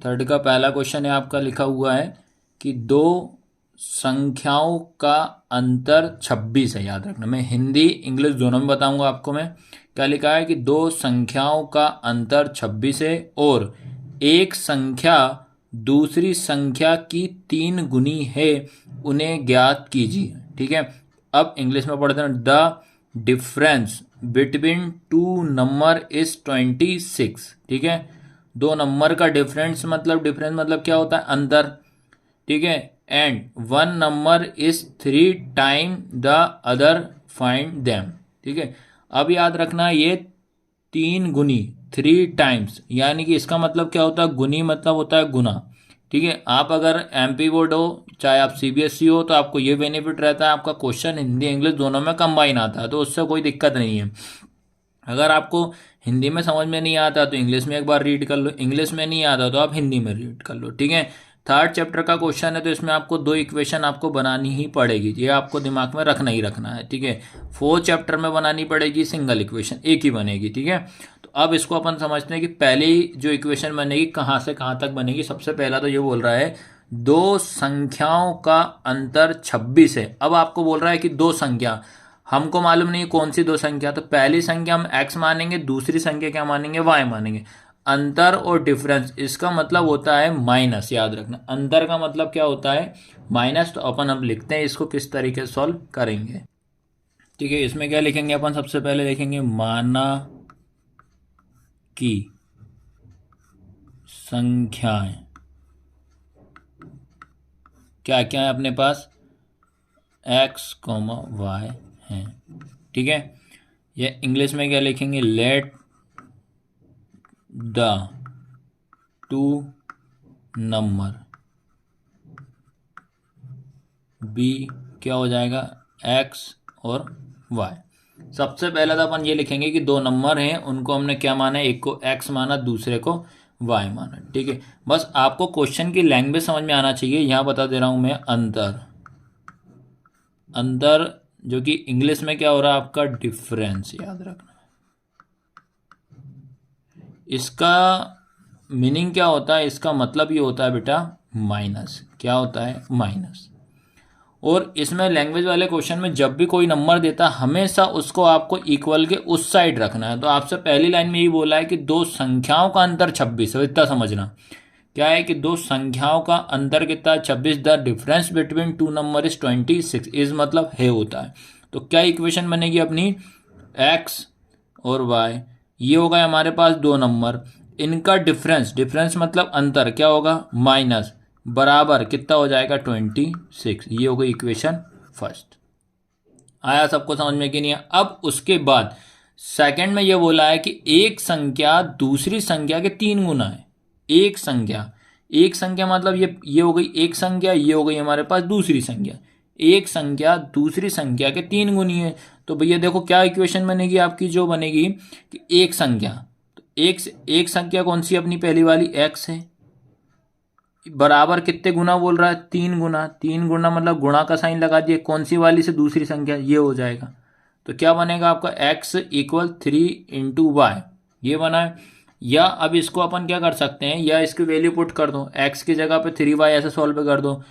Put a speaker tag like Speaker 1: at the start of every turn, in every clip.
Speaker 1: Third का पहला question है आपका, लिखा हुआ है कि दो संख्याओं का अंतर 26 है। याद रखना, मैं हिंदी इंग्लिश दोनों में बताऊंगा आपको। मैं क्या लिखा है कि दो संख्याओं का अंतर 26 है और एक संख्या दूसरी संख्या की 3 गुनी है, उन्हें ज्ञात कीजिए। ठीक है, अब इंग्लिश में पढ़ते हैं। The difference between two number is 26। ठीक है, दो नंबर का डिफरेंस मतलब क्या होता है? अंतर। ठीक है, and one number is 3 time the other, find them. ठीक है, अब याद रखना ये 3 गुनी, 3 टाइम्स, यानी कि इसका मतलब क्या होता है? गुनी मतलब होता है गुना। ठीक है, आप अगर एमपी बोर्ड हो चाहे आप सीबीएसई हो तो आपको ये बेनिफिट रहता है, आपका क्वेश्चन हिंदी इंग्लिश दोनों में कंबाइन आता है, तो उससे कोई दिक्कत नहीं है। अगर आपको हिंदी में समझ में नहीं आता तो इंग्लिश में एक बार रीड कर लो, इंग्लिश में नहीं आता तो आप हिंदी में रीड कर लो। ठीक है, थर्ड चैप्टर का क्वेश्चन है तो इसमें आपको 2 इक्वेशन आपको बनानी ही पड़ेगी, ये आपको दिमाग में रखना ही रखना है। ठीक है, फोर्थ चैप्टर में बनानी पड़ेगी सिंगल इक्वेशन, एक ही बनेगी। ठीक है, तो अब इसको अपन समझते हैं कि पहली जो इक्वेशन बनेगी कहाँ से कहाँ तक बनेगी। सबसे पहला तो ये बोल रहा है दो संख्याओं का अंतर 26 है। अब आपको बोल रहा है कि दो संख्या, हमको मालूम नहीं कौन सी दो संख्या, तो पहली संख्या हम x मानेंगे, दूसरी संख्या क्या मानेंगे? y मानेंगे। अंतर और डिफरेंस इसका मतलब होता है माइनस। याद रखना, अंतर का मतलब क्या होता है? माइनस। तो अपन अब लिखते हैं इसको किस तरीके से सॉल्व करेंगे। ठीक है, इसमें क्या लिखेंगे अपन? सबसे पहले लिखेंगे माना कि संख्याएं क्या क्या है अपने पास? x, y हैं। ठीक है, ये इंग्लिश में क्या लिखेंगे? Let the two number be, क्या हो जाएगा? x और y। सबसे पहले तो अपन ये लिखेंगे कि दो नंबर हैं, उनको हमने क्या माना? एक को x माना, दूसरे को y माना। ठीक है, बस आपको क्वेश्चन की लैंग्वेज समझ में आना चाहिए। यहाँ बता दे रहा हूं मैं अंतर, अंतर जो कि इंग्लिश में क्या हो रहा है आपका? डिफरेंस। याद रखना, इसका मीनिंग क्या होता है? इसका मतलब ये होता है बेटा माइनस। क्या होता है? माइनस। और इसमें लैंग्वेज वाले क्वेश्चन में जब भी कोई नंबर देता है हमेशा उसको आपको इक्वल के उस साइड रखना है। तो आपसे पहली लाइन में यही बोला है कि दो संख्याओं का अंतर 26 है। इतना समझना क्या है कि दो संख्याओं का अंतर कितना? 26। The difference between two number is 26 is मतलब है होता है। तो क्या इक्वेशन बनेगी अपनी? एक्स और वाई, ये हो गए हमारे पास दो नंबर, इनका डिफरेंस, डिफरेंस मतलब अंतर, क्या होगा? माइनस, बराबर कितना हो जाएगा? 26। ये हो गई इक्वेशन फर्स्ट। आया सबको समझ में कि नहीं? अब उसके बाद सेकंड में ये बोला है कि एक संख्या दूसरी संख्या के 3 गुना है। एक संख्या, एक संख्या मतलब ये हो गई एक संख्या, ये हो गई हमारे पास दूसरी संख्या। एक संख्या दूसरी संख्या के 3 गुनी है। तो भैया देखो क्या इक्वेशन बनेगी आपकी? जो बनेगी कि एक संख्या, तो एक संख्या कौन सी? अपनी पहली वाली x है, बराबर कितने गुना बोल रहा है? 3 गुना। 3 गुना मतलब गुणा का साइन लगा दिए, कौन सी वाली से? दूसरी संख्या, ये हो जाएगा। तो क्या बनेगा आपका? x इक्वल 3 इंटू वाई, ये बना है। या अब इसको अपन क्या कर सकते हैं, या इसकी वैल्यू पुट कर दो, x की जगह पे 3y ऐसे सॉल्व कर दो।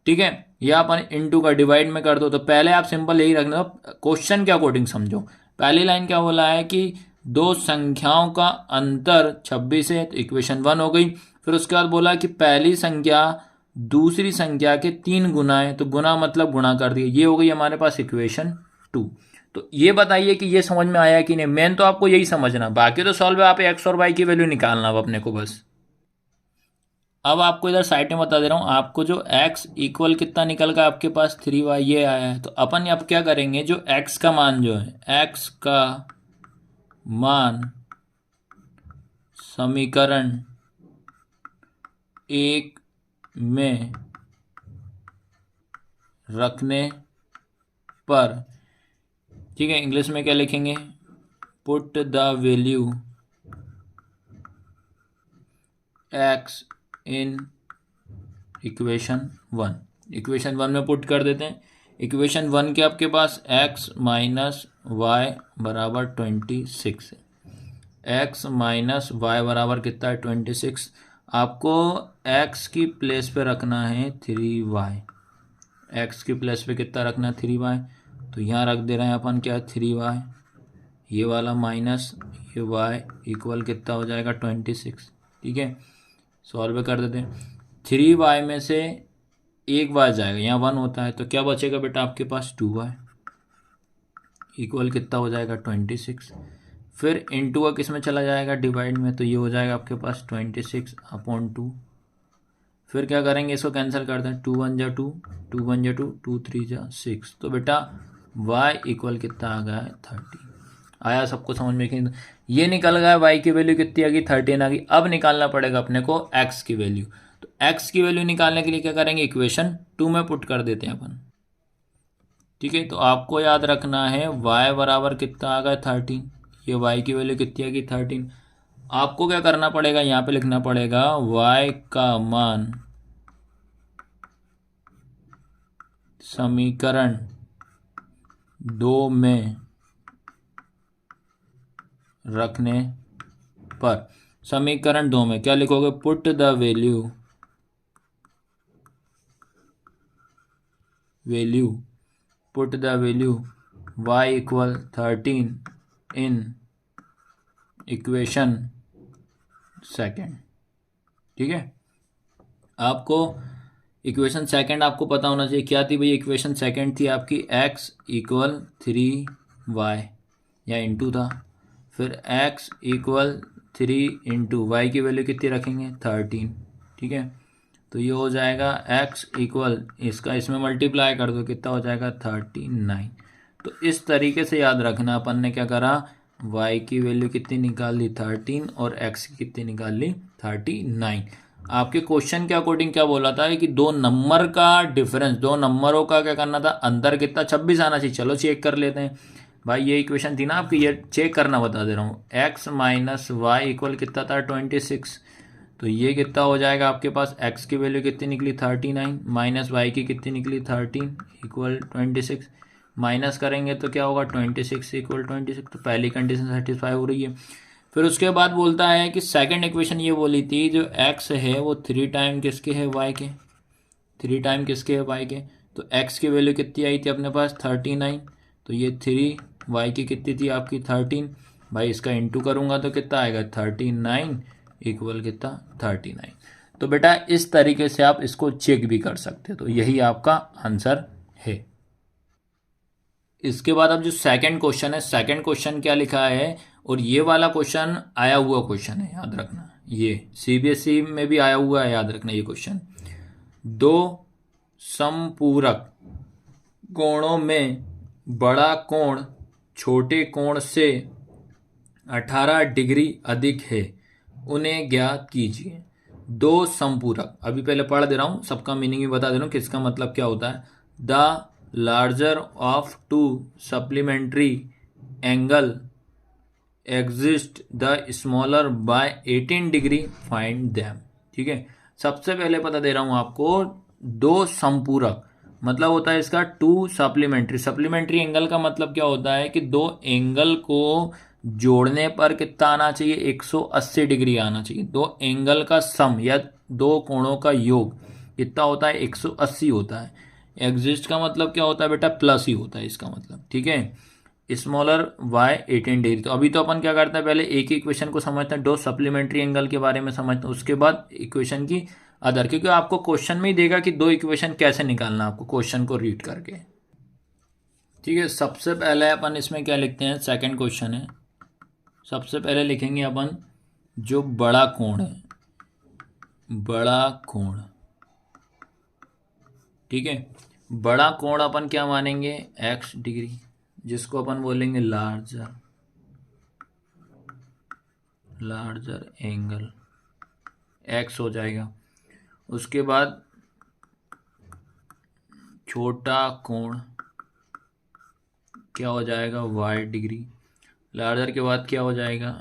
Speaker 1: ठीक है, या अपन इंटू का डिवाइड में कर दो। तो पहले आप सिंपल यही रखना, क्वेश्चन के अकॉर्डिंग समझो। पहली लाइन क्या बोला है कि दो संख्याओं का अंतर 26 है, तो इक्वेशन 1 हो गई। फिर उसके बाद बोला कि पहली संख्या दूसरी संख्या के 3 गुना है, तो गुना मतलब गुणा कर दिए, ये हो गई हमारे पास इक्वेशन 2। तो ये बताइए कि ये समझ में आया कि नहीं? मेन तो आपको यही समझना, बाकी तो सॉल्व है, आप एक्स और वाई की वैल्यू निकालना अब अपने को बस। अब आपको इधर साइड में बता दे रहा हूँ, आपको जो x इक्वल कितना निकल का आपके पास? 3y, ये आया है। तो अपन अब क्या करेंगे, जो x का मान जो है, x का मान समीकरण 1 में रखने पर, ठीक है, इंग्लिश में क्या लिखेंगे? Put the value x in equation 1। Equation 1 में पुट कर देते हैं। इक्वेशन 1 के आपके पास x माइनस वाई बराबर 26 है। x माइनस वाई बराबर कितना है? 26। आपको x की प्लेस पे रखना है 3y। x की प्लेस पे कितना रखना है 3y, तो यहाँ रख दे रहे हैं अपन क्या 3y, ये वाला माइनस ये y इक्वल कितना हो जाएगा 26। ठीक है, सॉल्व कर देते हैं। 3y में से एक y जाएगा, यहाँ 1 होता है, तो क्या बचेगा बेटा आपके पास 2y इक्वल कितना हो जाएगा 26। फिर इंटू का किस में चला जाएगा डिवाइड में, तो ये हो जाएगा आपके पास 26/2। फिर क्या करेंगे, इसको कैंसिल कर दें, 2 1 जा 2, 2 1 जा 2, 2 3 जा 6। तो बेटा y इक्वल कितना आ गया है 30। आया सबको समझ में कि ये निकल गया y की वैल्यू कितनी आ गई 13 आ गई। अब निकालना पड़ेगा अपने को x की वैल्यू। तो x की वैल्यू निकालने के लिए क्या करेंगे, इक्वेशन 2 में पुट कर देते हैं अपन। ठीक है, तो आपको याद रखना है y बराबर कितना आ गया 13, ये y की वैल्यू कितनी आ गई 13। आपको क्या करना पड़ेगा, यहाँ पे लिखना पड़ेगा y का मान समीकरण 2 में रखने पर, समीकरण 2 में क्या लिखोगे, put the value put the value y equal 13 in equation second. ठीक है, आपको इक्वेशन सेकंड आपको पता होना चाहिए क्या थी भाई। इक्वेशन सेकंड थी आपकी x इक्वल 3y या इंटू था, फिर x इक्वल 3 इंटू वाई की वैल्यू कितनी रखेंगे 13। ठीक है, तो ये हो जाएगा x इक्वल इसका इसमें मल्टीप्लाई कर दो कितना हो जाएगा 39। तो इस तरीके से याद रखना, अपन ने क्या करा, y की वैल्यू कितनी निकाल ली 13 और x की कितनी निकाल ली 39। आपके क्वेश्चन के अकॉर्डिंग क्या बोला था कि दो नंबर का डिफरेंस, दो नंबरों का क्या करना था, अंतर कितना 26 आना चाहिए। चलो चेक कर लेते हैं भाई, ये इक्वेशन थी ना आपकी, ये चेक करना बता दे रहा हूँ। x माइनस वाई इक्वल कितना था 26, तो ये कितना हो जाएगा आपके पास, x की वैल्यू कितनी निकली 39 माइनस वाई की कितनी निकली 13 इक्वल 26। माइनस करेंगे तो क्या होगा 26 इक्वल 26, तो पहली कंडीशन सेटिस्फाई हो रही है। फिर उसके बाद बोलता है कि सेकंड इक्वेशन ये बोली थी जो x है वो 3 टाइम किसके है y के, 3 टाइम किसके है y के, तो x की वैल्यू कितनी आई थी अपने पास 39, तो ये 3 y की कितनी थी आपकी 13। भाई इसका इंटू करूँगा तो कितना आएगा 39 इक्वल कितना 39। तो बेटा इस तरीके से आप इसको चेक भी कर सकते हो, तो यही आपका आंसर है। इसके बाद अब जो सेकंड क्वेश्चन है, सेकंड क्वेश्चन क्या लिखा है, और ये वाला क्वेश्चन आया हुआ क्वेश्चन है, याद रखना, ये सीबीएसई में भी आया हुआ है, याद रखना ये क्वेश्चन। दो समपूरक कोणों में बड़ा कोण छोटे कोण से 18 डिग्री अधिक है, उन्हें ज्ञात कीजिए। दो समपूरक, अभी पहले पढ़ दे रहा हूँ, सबका मीनिंग भी बता दे रहा हूँ किसका मतलब क्या होता है। The larger of to supplementary angle exist the smaller by 18 degree find them. ठीक है, सबसे पहले पता दे रहा हूं आपको, दो संपूरक मतलब होता है इसका टू सप्लीमेंट्री। सप्लीमेंट्री एंगल का मतलब क्या होता है कि दो एंगल को जोड़ने पर कितना आना चाहिए 180 डिग्री आना चाहिए। दो एंगल का सम या दो कोणों का योग कितना होता है 180 होता है। एग्जिस्ट का मतलब क्या होता है बेटा, प्लस ही होता है इसका मतलब। ठीक है, स्मॉलर y 18 डिग्री। तो अभी तो अपन क्या करते हैं, पहले एक ही इक्वेशन को समझते हैं, दो सप्लीमेंट्री एंगल के बारे में समझते हैं, उसके बाद इक्वेशन की अदर, क्योंकि आपको क्वेश्चन में ही देगा कि दो इक्वेशन कैसे निकालना, आपको क्वेश्चन को रीड करके। ठीक है, सबसे पहले अपन इसमें क्या लिखते हैं, सेकंड क्वेश्चन है, सबसे पहले लिखेंगे अपन जो बड़ा कोण है, बड़ा कोण। ठीक है, बड़ा कोण अपन क्या मानेंगे x डिग्री, जिसको अपन बोलेंगे लार्जर एंगल x हो जाएगा। उसके बाद छोटा कोण क्या हो जाएगा y डिग्री। लार्जर के बाद क्या हो जाएगा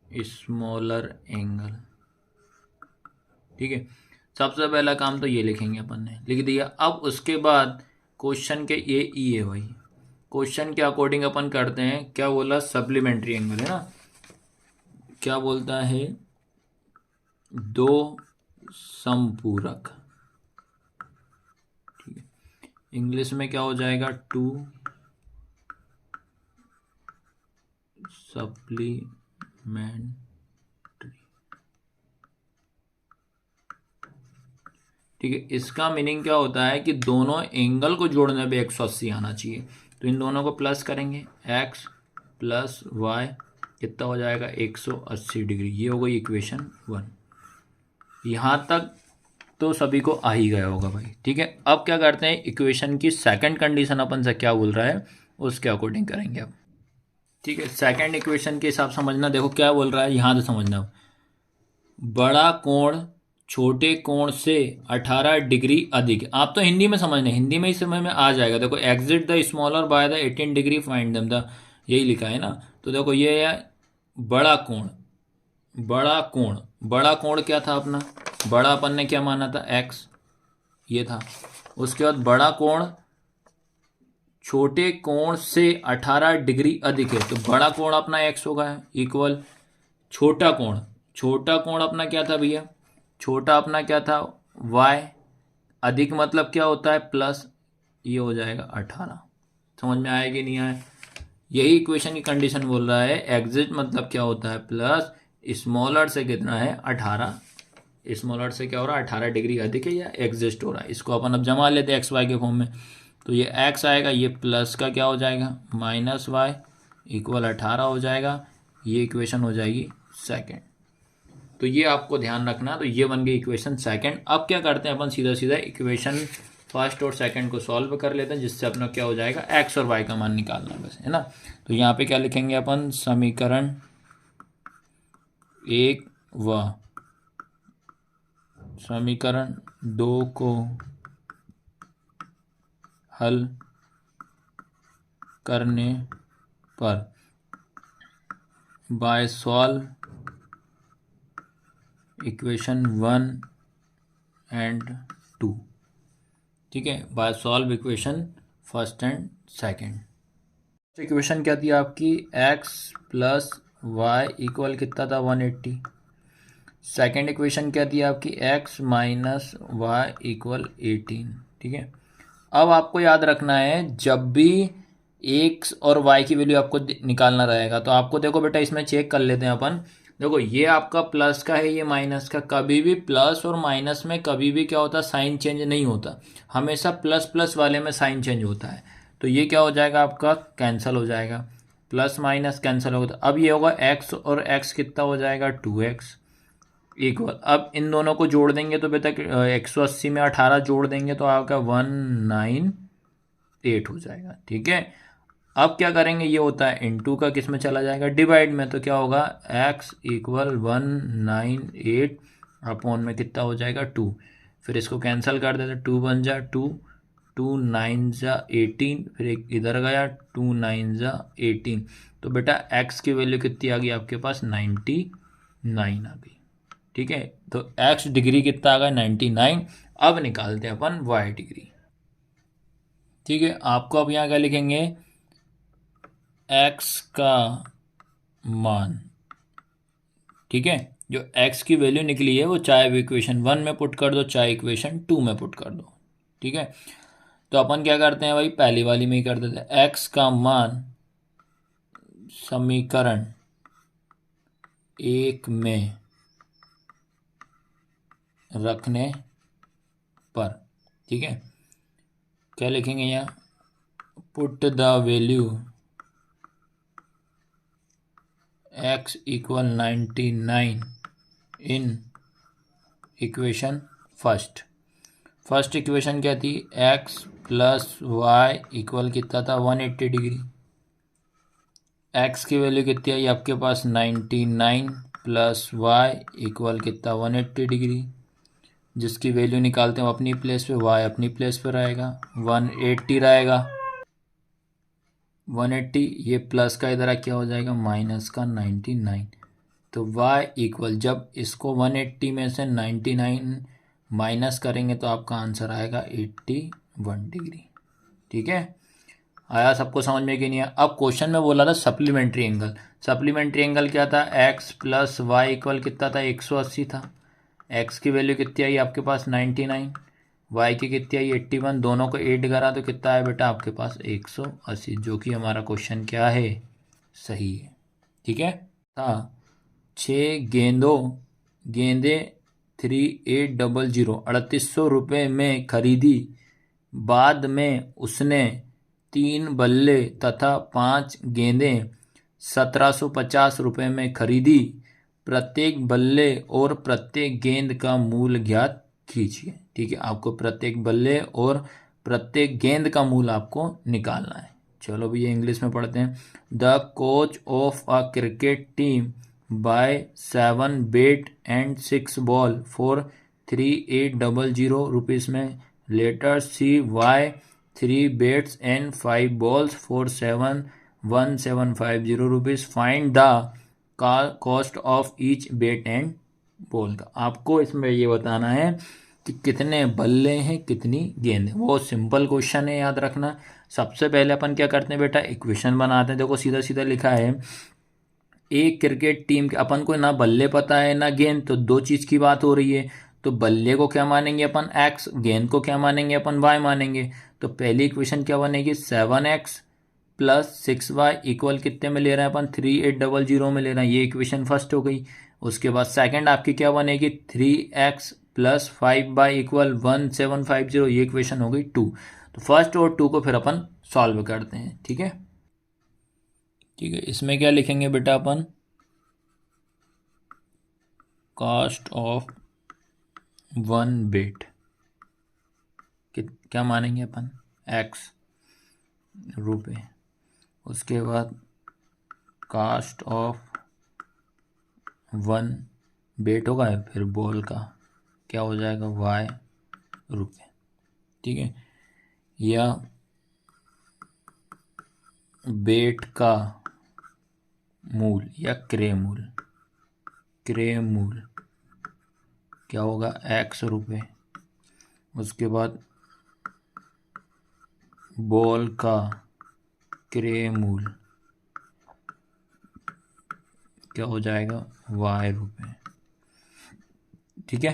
Speaker 1: स्मॉलर एंगल। ठीक है, सबसे पहला काम तो ये लिखेंगे अपन ने, लिख दिया। अब उसके बाद क्वेश्चन के ये ई है भाई, क्वेश्चन के अकॉर्डिंग अपन करते हैं, क्या बोला सप्लीमेंट्री एंगल है ना, क्या बोलता है दो समपूरक, ठीक है। इंग्लिश में क्या हो जाएगा, टू सप्लीमेंट्री, ठीक है। इसका मीनिंग क्या होता है कि दोनों एंगल को जोड़ने पे 180 आना चाहिए। तो इन दोनों को प्लस करेंगे, x प्लस वाई कितना हो जाएगा, 180 डिग्री। ये हो गई इक्वेशन 1। यहाँ तक तो सभी को आ ही गया होगा भाई, ठीक है। अब क्या करते हैं, इक्वेशन की सेकंड कंडीशन अपन से क्या बोल रहा है उसके अकॉर्डिंग करेंगे अब, ठीक है। सेकंड इक्वेशन के हिसाब समझना, देखो क्या बोल रहा है यहाँ से समझना। बड़ा कोण छोटे कोण से 18 डिग्री अधिक, आप तो हिंदी में समझना, हिंदी में ही समझ में आ जाएगा। देखो exit the smaller by the 18 degree find them the, यही लिखा है ना। तो देखो ये है बड़ा कोण, बड़ा कोण, बड़ा कोण क्या था अपना, बड़ा अपन ने क्या माना था, x, ये था। उसके बाद बड़ा कोण छोटे कोण से 18 डिग्री अधिक है, तो बड़ा कोण अपना x होगा इक्वल छोटा कोण, छोटा कोण अपना क्या था भैया, छोटा अपना क्या था y, अधिक मतलब क्या होता है प्लस, ये हो जाएगा 18। समझ में आएगी नहीं आए, यही इक्वेशन की कंडीशन बोल रहा है। एग्जिट मतलब क्या होता है प्लस, स्मॉलर से कितना है 18, स्मॉलर से क्या हो रहा है 18 डिग्री अधिक है या एग्जिस्ट हो रहा है। इसको अपन अब जमा लेते हैं एक्स वाई के फॉर्म में। तो ये x आएगा, ये प्लस का क्या हो जाएगा माइनस वाई इक्वल 18 हो जाएगा। ये इक्वेशन हो जाएगी सेकंड। तो ये आपको ध्यान रखना। तो ये बन गई इक्वेशन सेकंड। अब क्या करते हैं अपन, सीधा सीधा इक्वेशन फर्स्ट और सेकंड को सॉल्व कर लेते हैं, जिससे अपना क्या हो जाएगा एक्स और वाई का मान निकालना बस, है ना। तो यहाँ पे क्या लिखेंगे अपन, समीकरण 1 व समीकरण 2 को हल करने पर बाय सॉल्व इक्वेशन 1 एंड 2, ठीक है, by solve equation first and second. Equation क्या थी आपकी, x प्लस वाई इक्वल कितना था 180। सेकंड इक्वेशन क्या थी आपकी, x माइनस वाई इक्वल 18, ठीक है। अब आपको याद रखना है, जब भी x और y की वैल्यू आपको निकालना रहेगा, तो आपको देखो बेटा इसमें चेक कर लेते हैं अपन। देखो ये आपका प्लस का है, ये माइनस का। कभी भी प्लस और माइनस में कभी भी क्या होता है, साइन चेंज नहीं होता, हमेशा प्लस प्लस वाले में साइन चेंज होता है। तो ये क्या हो जाएगा आपका, कैंसिल हो जाएगा, प्लस माइनस कैंसिल होगा। तो अब ये होगा x और x कितना हो जाएगा 2x इक्वल, अब इन दोनों को जोड़ देंगे तो बेटा 180 में 18 जोड़ देंगे तो आपका 198 हो जाएगा, ठीक है। अब क्या करेंगे, ये होता है इनटू का किस में चला जाएगा, डिवाइड में। तो क्या होगा x इक्वल 198 अपॉन में कितना हो जाएगा 2। फिर इसको कैंसिल कर देते, 2 बन जा 2, 2 9 जा 18, फिर एक इधर गया 2 9 जा 18। तो बेटा x की वैल्यू कितनी आ गई आपके पास 99 आ गई, ठीक है। तो x डिग्री कितना आ गया 99। अब निकालते हैं अपन y डिग्री, ठीक है। आपको अब यहाँ क्या लिखेंगे, x का मान, ठीक है, जो x की वैल्यू निकली है वो चाहे इक्वेशन 1 में पुट कर दो चाहे इक्वेशन 2 में पुट कर दो, ठीक है। तो अपन क्या करते हैं भाई, पहली वाली में ही कर देते हैं, x का मान समीकरण 1 में रखने पर, ठीक है। क्या लिखेंगे यहाँ, put the value x equal 99 in equation first. First equation क्या थी, x प्लस वाई इक्वल कितना था 180 डिग्री। x की वैल्यू कितनी आई आपके पास 99 प्लस वाई इक्वल कितना 180 डिग्री, जिसकी वैल्यू निकालते हैं अपनी प्लेस पे, y अपनी प्लेस पे रहेगा 180 रहेगा 180, ये प्लस का इधर क्या हो जाएगा माइनस का 99। तो y इक्वल, जब इसको 180 में से 99 माइनस करेंगे तो आपका आंसर आएगा 81 डिग्री, ठीक है। आया सबको समझ में कि नहीं आया। अब क्वेश्चन में बोला था सप्लीमेंट्री एंगल। सप्लीमेंट्री एंगल क्या था, x प्लस वाई इक्वल कितना था 180 था, एक्स की वैल्यू कितनी आई आपके पास 99, वाई की कितनी आई 81, दोनों को ऐड करा तो कितना है बेटा आपके पास 180, जो कि हमारा क्वेश्चन क्या है, सही है। ठीक है। था 6 गेंदे 3800 3800 रुपये में खरीदी, बाद में उसने 3 बल्ले तथा 5 गेंदें 1750 रुपये में खरीदी, प्रत्येक बल्ले और प्रत्येक गेंद का मूल्य ज्ञात कीजिए। ठीक है, आपको प्रत्येक बल्ले और प्रत्येक गेंद का मूल्य आपको निकालना है। चलो भैया इंग्लिश में पढ़ते हैं। The coach of a cricket team buy 7 bat and 6 ball for 3800 rupees में, later she why 3 bats and 5 balls for 1750 rupees, find the cost of each bat and ball का। आपको इसमें ये बताना है कि कितने बल्ले हैं कितनी गेंद है। वो सिंपल क्वेश्चन है, याद रखना। सबसे पहले अपन क्या करते हैं बेटा, इक्वेशन बनाते हैं। देखो सीधा सीधा लिखा है, एक क्रिकेट टीम के, अपन को ना बल्ले पता है ना गेंद, तो दो चीज़ की बात हो रही है। तो बल्ले को क्या मानेंगे अपन एक्स, गेंद को क्या मानेंगे अपन वाई मानेंगे। तो पहली इक्वेशन क्या बनेगी 7x प्लस 6y इक्वल कितने में ले रहे हैं अपन 3800 में ले रहे हैं, ये इक्वेशन फर्स्ट हो गई। उसके बाद सेकंड आपकी क्या बनेगी 3x प्लस 5y इक्वल 1750, ये इक्वेशन हो गई 2। तो फर्स्ट और 2 को फिर अपन सॉल्व करते हैं। ठीक है, ठीक है। इसमें क्या लिखेंगे बेटा अपन, कॉस्ट ऑफ 1 बेट क्या मानेंगे अपन x रुपये। उसके बाद कास्ट ऑफ 1 बेट होगा, फिर बॉल का क्या हो जाएगा y रुपये। ठीक है, या बेट का मूल या क्रय मूल क्या होगा x रुपये। उसके बाद बॉल का क्रय मूल क्या हो जाएगा y रुपये। ठीक है,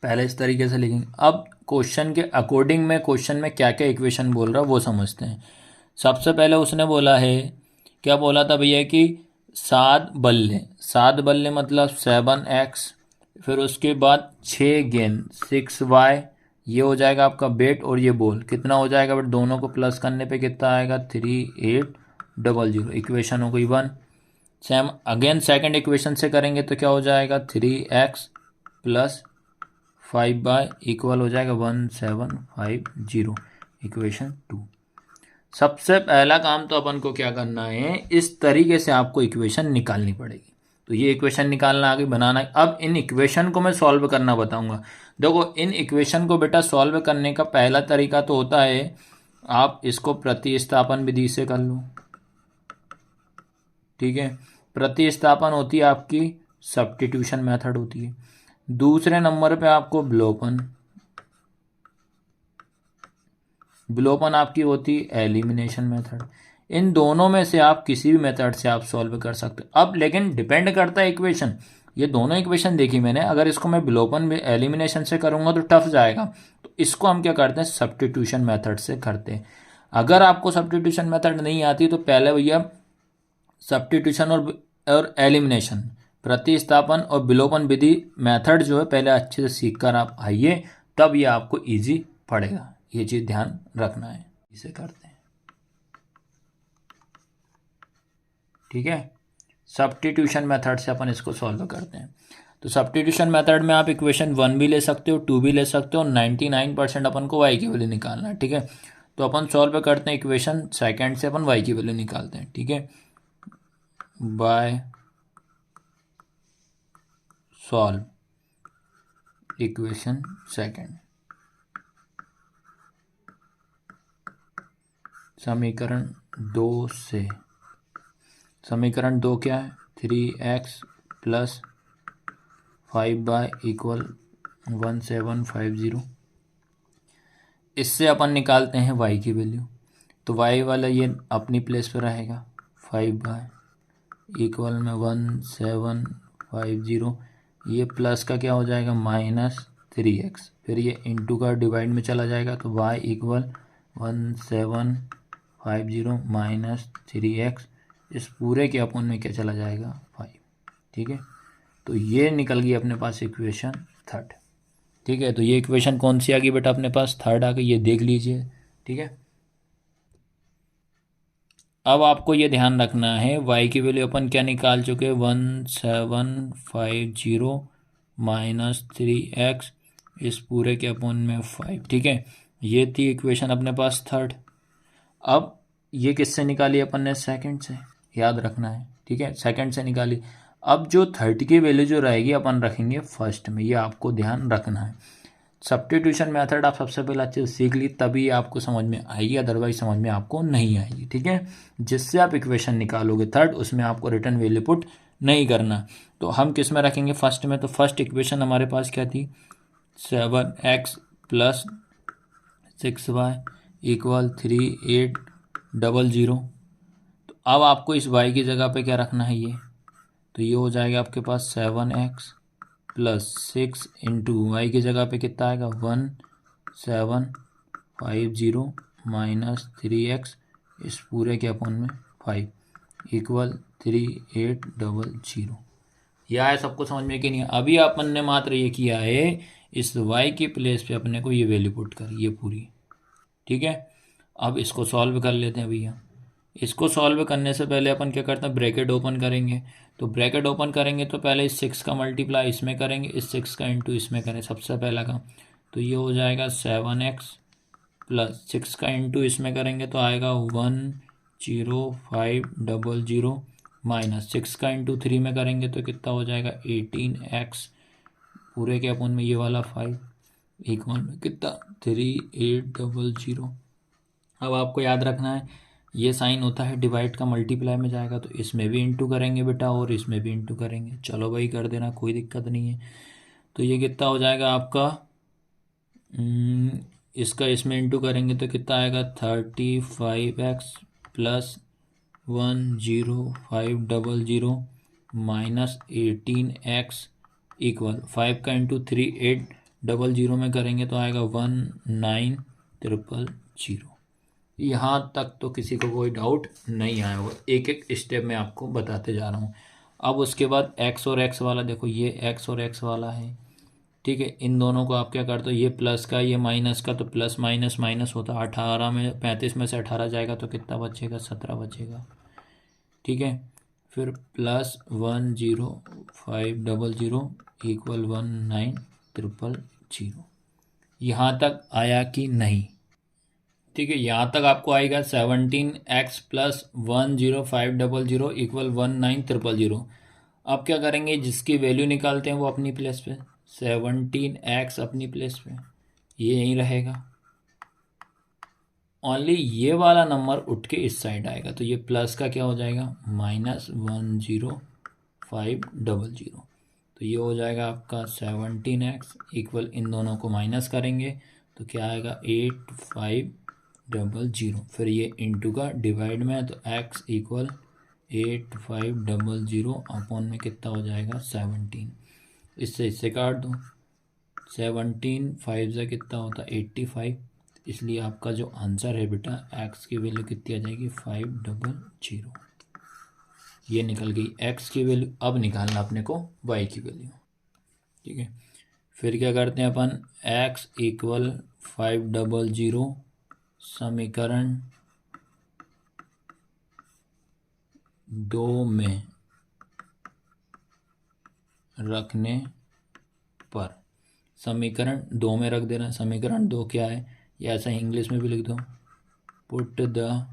Speaker 1: पहले इस तरीके से लिखेंगे। अब क्वेश्चन के अकॉर्डिंग में क्वेश्चन में क्या क्या इक्वेशन बोल रहा है वो समझते हैं। सबसे पहले उसने बोला है, क्या बोला था भैया कि 7 बल्ले मतलब 7x, फिर उसके बाद 6 गेंद 6y, ये हो जाएगा आपका बेट, और ये बॉल कितना हो जाएगा बट दोनों को प्लस करने पे कितना आएगा 3800, इक्वेशन हो गई 1। सेम अगेन सेकंड इक्वेशन से करेंगे तो क्या हो जाएगा 3x प्लस 5y इक्वल हो जाएगा 1750, इक्वेशन 2। सबसे पहला काम तो अपन को क्या करना है, इस तरीके से आपको इक्वेशन निकालनी पड़ेगी। तो ये इक्वेशन निकालना आगे बनाना है। अब इन इक्वेशन को मैं सॉल्व करना बताऊंगा। देखो इन इक्वेशन को बेटा सॉल्व करने का पहला तरीका तो होता है, आप इसको प्रतिस्थापन विधि से कर लो। ठीक है, प्रतिस्थापन होती है आपकी सब्स्टिट्यूशन मेथड होती है। दूसरे नंबर पे आपको विलोपन आपकी होती है एलिमिनेशन मेथड। इन दोनों में से आप किसी भी मेथड से आप सॉल्व कर सकते हो। अब लेकिन डिपेंड करता है इक्वेशन, ये दोनों इक्वेशन देखी मैंने, अगर इसको मैं विलोपन में एलिमिनेशन से करूंगा तो टफ जाएगा। तो इसको हम क्या करते हैं सब्स्टिट्यूशन मेथड से करते हैं। अगर आपको सब्स्टिट्यूशन मेथड नहीं आती तो पहले भैया सब्स्टिट्यूशन और एलिमिनेशन, प्रतिस्थापन और विलोपन विधि मेथड जो है पहले अच्छे से सीख कर आप आइए, तब ये आपको इजी पड़ेगा। ये चीज़ ध्यान रखना है, इसे करते हैं। ठीक है, सब्स्टिट्यूशन मेथड से अपन इसको सॉल्व करते हैं। तो सब्स्टिट्यूशन मेथड में आप इक्वेशन 1 भी ले सकते हो, 2 भी ले सकते हो, 99% अपन को y की वैल्यू निकालना है। ठीक है, तो अपन सॉल्व करते हैं इक्वेशन सेकंड से अपन y की वैल्यू निकालते हैं। ठीक है, बाय सॉल्व इक्वेशन सेकंड, समीकरण 2 से, समीकरण 2 क्या है 3x प्लस 5y इक्वल 1750, इससे अपन निकालते हैं y की वैल्यू। तो y वाला ये अपनी प्लेस पर रहेगा 5y इक्वल में 1750, ये प्लस का क्या हो जाएगा -3x, फिर ये इंटू का डिवाइड में चला जाएगा तो y इक्वल 1750 -3x, इस पूरे के अपोन में क्या चला जाएगा 5। ठीक है, तो ये निकल गई अपने पास इक्वेशन थर्ड। ठीक है, तो ये इक्वेशन कौन सी आ गई बेटा अपने पास, थर्ड आ गई, ये देख लीजिए। ठीक है, अब आपको ये ध्यान रखना है y की वैल्यू अपन क्या निकाल चुके, 1750 -3x, इस पूरे के अपोन में 5। ठीक है, ये थी इक्वेशन अपने पास थर्ड। अब ये किससे निकाली अपन ने, सेकंड से, याद रखना है। ठीक है, सेकंड से निकाली। अब जो थर्ड की वैल्यू जो रहेगी अपन रखेंगे फर्स्ट में, ये आपको ध्यान रखना है। सब्स्टिट्यूशन मेथड आप सबसे पहले अच्छे से सीख ली तभी आपको समझ में आएगी, अदरवाइज समझ में आपको नहीं आएगी। ठीक है, जिससे आप इक्वेशन निकालोगे थर्ड, उसमें आपको रिटर्न वैल्यू पुट नहीं करना। तो हम किस में रखेंगे, फर्स्ट में। तो फर्स्ट इक्वेशन हमारे पास क्या थी, 7x + 6y = 3800। तो अब आपको इस y की जगह पे क्या रखना है, ये तो ये हो जाएगा आपके पास 7x + 6 इंटू वाई की जगह पे कितना आएगा 1750 -3x, इस पूरे के अपोन में 5 = 3800। यह है, सबको समझ में कि नहीं। अभी अपन ने मात्र ये किया है, इस y की प्लेस पे अपने को ये वैल्यू पुट करी, ये पूरी। ठीक है, अब इसको सॉल्व कर लेते हैं भैया। इसको सॉल्व करने से पहले अपन क्या करते हैं, ब्रैकेट ओपन करेंगे। तो ब्रैकेट ओपन करेंगे तो पहले इस 6 का मल्टीप्लाई इसमें करेंगे, इस 6 का इंटू इसमें करें, सबसे पहला काम। तो ये हो जाएगा 7x + 6 का इंटू इसमें करेंगे तो आएगा 10500 -6 का इंटू 3 में करेंगे तो कितना हो जाएगा 18x, पूरे के अपन में ये वाला 5 इक्वल में कितना 3800। अब आपको याद रखना है, ये साइन होता है डिवाइड का, मल्टीप्लाई में जाएगा तो इसमें भी इंटू करेंगे बेटा और इसमें भी इंटू करेंगे। चलो भाई कर देना, कोई दिक्कत नहीं है। तो ये कितना हो जाएगा आपका, इसका इसमें इंटू करेंगे तो कितना आएगा 35x + 10500 -18x इक्वल 5 का इंटू 3800 में करेंगे तो आएगा 19300। यहाँ तक तो किसी को कोई डाउट नहीं आया होगा, एक एक स्टेप में आपको बताते जा रहा हूँ। अब उसके बाद x और x वाला देखो, ये x और x वाला है। ठीक है, इन दोनों को आप क्या करते हो, ये प्लस का ये माइनस का, तो प्लस माइनस माइनस होता है। 18 में 35 में से 18 जाएगा तो कितना बचेगा, 17 बचेगा। ठीक है, फिर +10500 = 19300। यहाँ तक आया कि नहीं। ठीक है, यहाँ तक आपको आएगा 17x + 10500 = 19300। अब क्या करेंगे, जिसकी वैल्यू निकालते हैं वो अपनी प्लेस पे, 17x अपनी प्लेस पे, ये यहीं रहेगा। ओनली ये वाला नंबर उठ के इस साइड आएगा तो ये प्लस का क्या हो जाएगा -10500। तो ये हो जाएगा आपका 17x इक्वल, इन दोनों को माइनस करेंगे तो क्या आएगा 8500। फिर ये इंटू का डिवाइड में, तो x इक्वल 8500 अपॉन में कितना हो जाएगा 17। इससे काट दो, 17 5 से कितना होता है 85, इसलिए आपका जो आंसर है बेटा x की वैल्यू कितनी आ जाएगी 500। ये निकल गई x की वैल्यू। अब निकालना अपने को y की वैल्यू। ठीक है, फिर क्या करते हैं अपन, x इक्वल 500 समीकरण 2 में रखने पर, समीकरण 2 में रख देना। समीकरण 2 क्या है, या ऐसा इंग्लिश में भी लिख दो, put the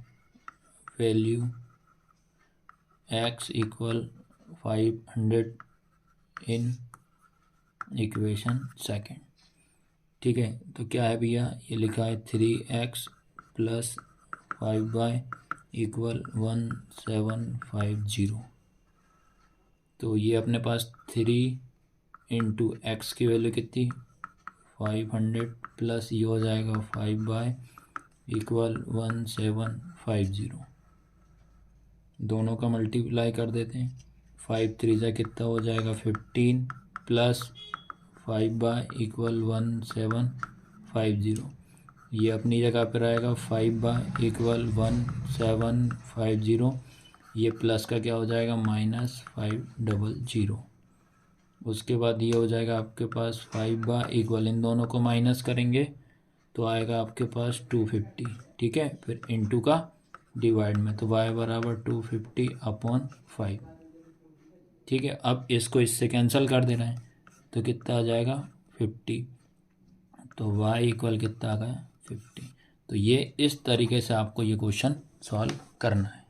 Speaker 1: value x equal 500 in equation second. ठीक है, तो क्या है भैया, ये लिखा है 3x + 5y = 1750। तो ये अपने पास 3 इंटू एक्स की वैल्यू कितनी 500 प्लस ये हो जाएगा 5y = 1750। दोनों का मल्टीप्लाई कर देते हैं, 5 3 जा कितना हो जाएगा 15 प्लस 5/=1750। ये अपनी जगह पर आएगा 5/=1750। ये प्लस का क्या हो जाएगा -500। उसके बाद ये हो जाएगा आपके पास 5/= इन दोनों को माइनस करेंगे तो आएगा आपके पास 250। ठीक है, फिर इनटू का डिवाइड में, तो y बराबर 250/5। ठीक है, अब इसको इससे कैंसिल कर दे रहे हैं तो कितना आ जाएगा 50। तो y कितना आ गया 50। तो ये इस तरीके से आपको ये क्वेश्चन सॉल्व करना है।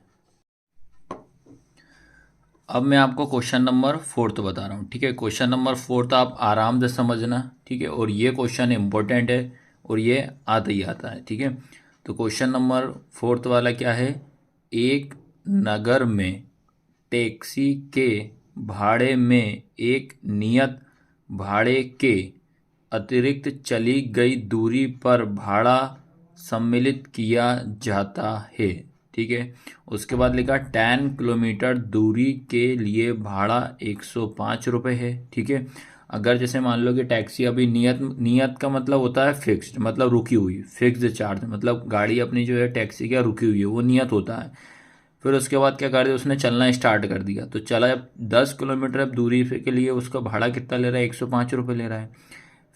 Speaker 1: अब मैं आपको क्वेश्चन नंबर 4 बता रहा हूँ। ठीक है, क्वेश्चन नंबर 4 आप आराम से समझना। ठीक है, और ये क्वेश्चन इम्पोर्टेंट है और ये आता ही आता है। ठीक है, तो क्वेश्चन नंबर 4 वाला क्या है, एक नगर में टैक्सी के भाड़े में एक नियत भाड़े के अतिरिक्त चली गई दूरी पर भाड़ा सम्मिलित किया जाता है। ठीक है, उसके बाद लिखा 10 किलोमीटर दूरी के लिए भाड़ा 105 रुपये है। ठीक है, अगर जैसे मान लो कि टैक्सी अभी नियत का मतलब होता है फिक्स्ड, मतलब रुकी हुई, फिक्स्ड चार्ज, मतलब गाड़ी अपनी जो है टैक्सी क्या रुकी हुई है, वो नियत होता है। फिर उसके बाद क्या कर दिया, उसने चलना स्टार्ट कर दिया, तो चला जब 10 किलोमीटर अब दूरी के लिए उसका भाड़ा कितना ले रहा है, 105 रुपये ले रहा है।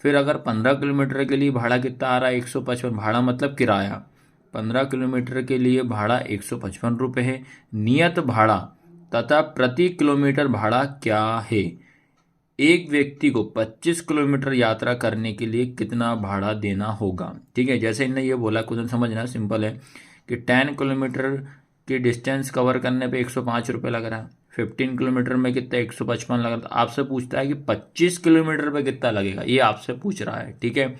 Speaker 1: फिर अगर 15 किलोमीटर के लिए भाड़ा कितना आ रहा है, 155। भाड़ा मतलब किराया, 15 किलोमीटर के लिए भाड़ा 155 रुपये है। नियत भाड़ा तथा प्रति किलोमीटर भाड़ा क्या है। एक व्यक्ति को 25 किलोमीटर यात्रा करने के लिए कितना भाड़ा देना होगा। ठीक है, जैसे इन्हें ये बोला, क्वेश्चन समझना सिंपल है कि 10 किलोमीटर की डिस्टेंस कवर करने पे 105 रुपये लग रहा है, 15 किलोमीटर में कितना 155 लग रहा है। आपसे पूछता है कि 25 किलोमीटर पे कितना लगेगा, ये आपसे पूछ रहा है। ठीक है,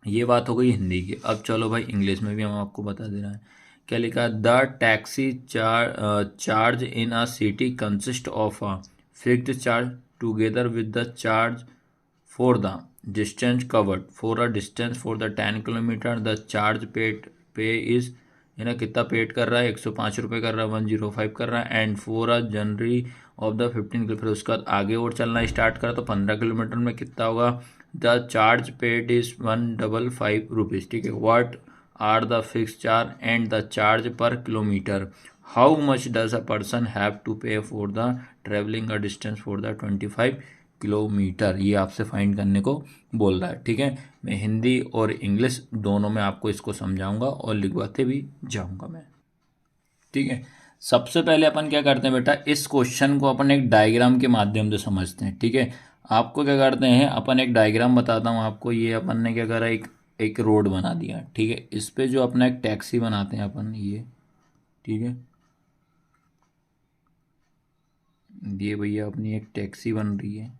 Speaker 1: ये बात हो गई हिंदी की। अब चलो भाई इंग्लिश में भी हम आपको बता दे रहे हैं। क्या लिखा, the taxi charge in a city consist of a fixed charge together with the charge for the distance covered for a distance for the 10 kilometre the charge पे इज, है ना, कितना पेड कर रहा है, 105 रुपये कर रहा है, 105 कर रहा है। एंड फॉर अ जनरी ऑफ द 15 किलोमीटर, उसका आगे और चलना स्टार्ट करा तो 15 किलोमीटर में कितना होगा, the charge paid is 155 rupees. ठीक है, what are the fix charge and the charge per kilometre, how much does a person have to pay for the travelling a distance for the 25 kilometre, ये आपसे find करने को बोल रहा है। ठीक है, मैं हिंदी और इंग्लिश दोनों में आपको इसको समझाऊंगा और लिखवाते भी जाऊंगा मैं। ठीक है, सबसे पहले अपन क्या करते हैं बेटा, इस क्वेश्चन को अपन एक डायग्राम के माध्यम से समझते हैं। ठीक है, आपको क्या करते हैं, अपन एक डायग्राम बताता हूँ आपको। ये अपन ने क्या करा, एक रोड बना दिया। ठीक है, इस पे जो अपना एक टैक्सी बनाते हैं अपन, ये ठीक है, ये भैया अपनी एक टैक्सी बन रही है।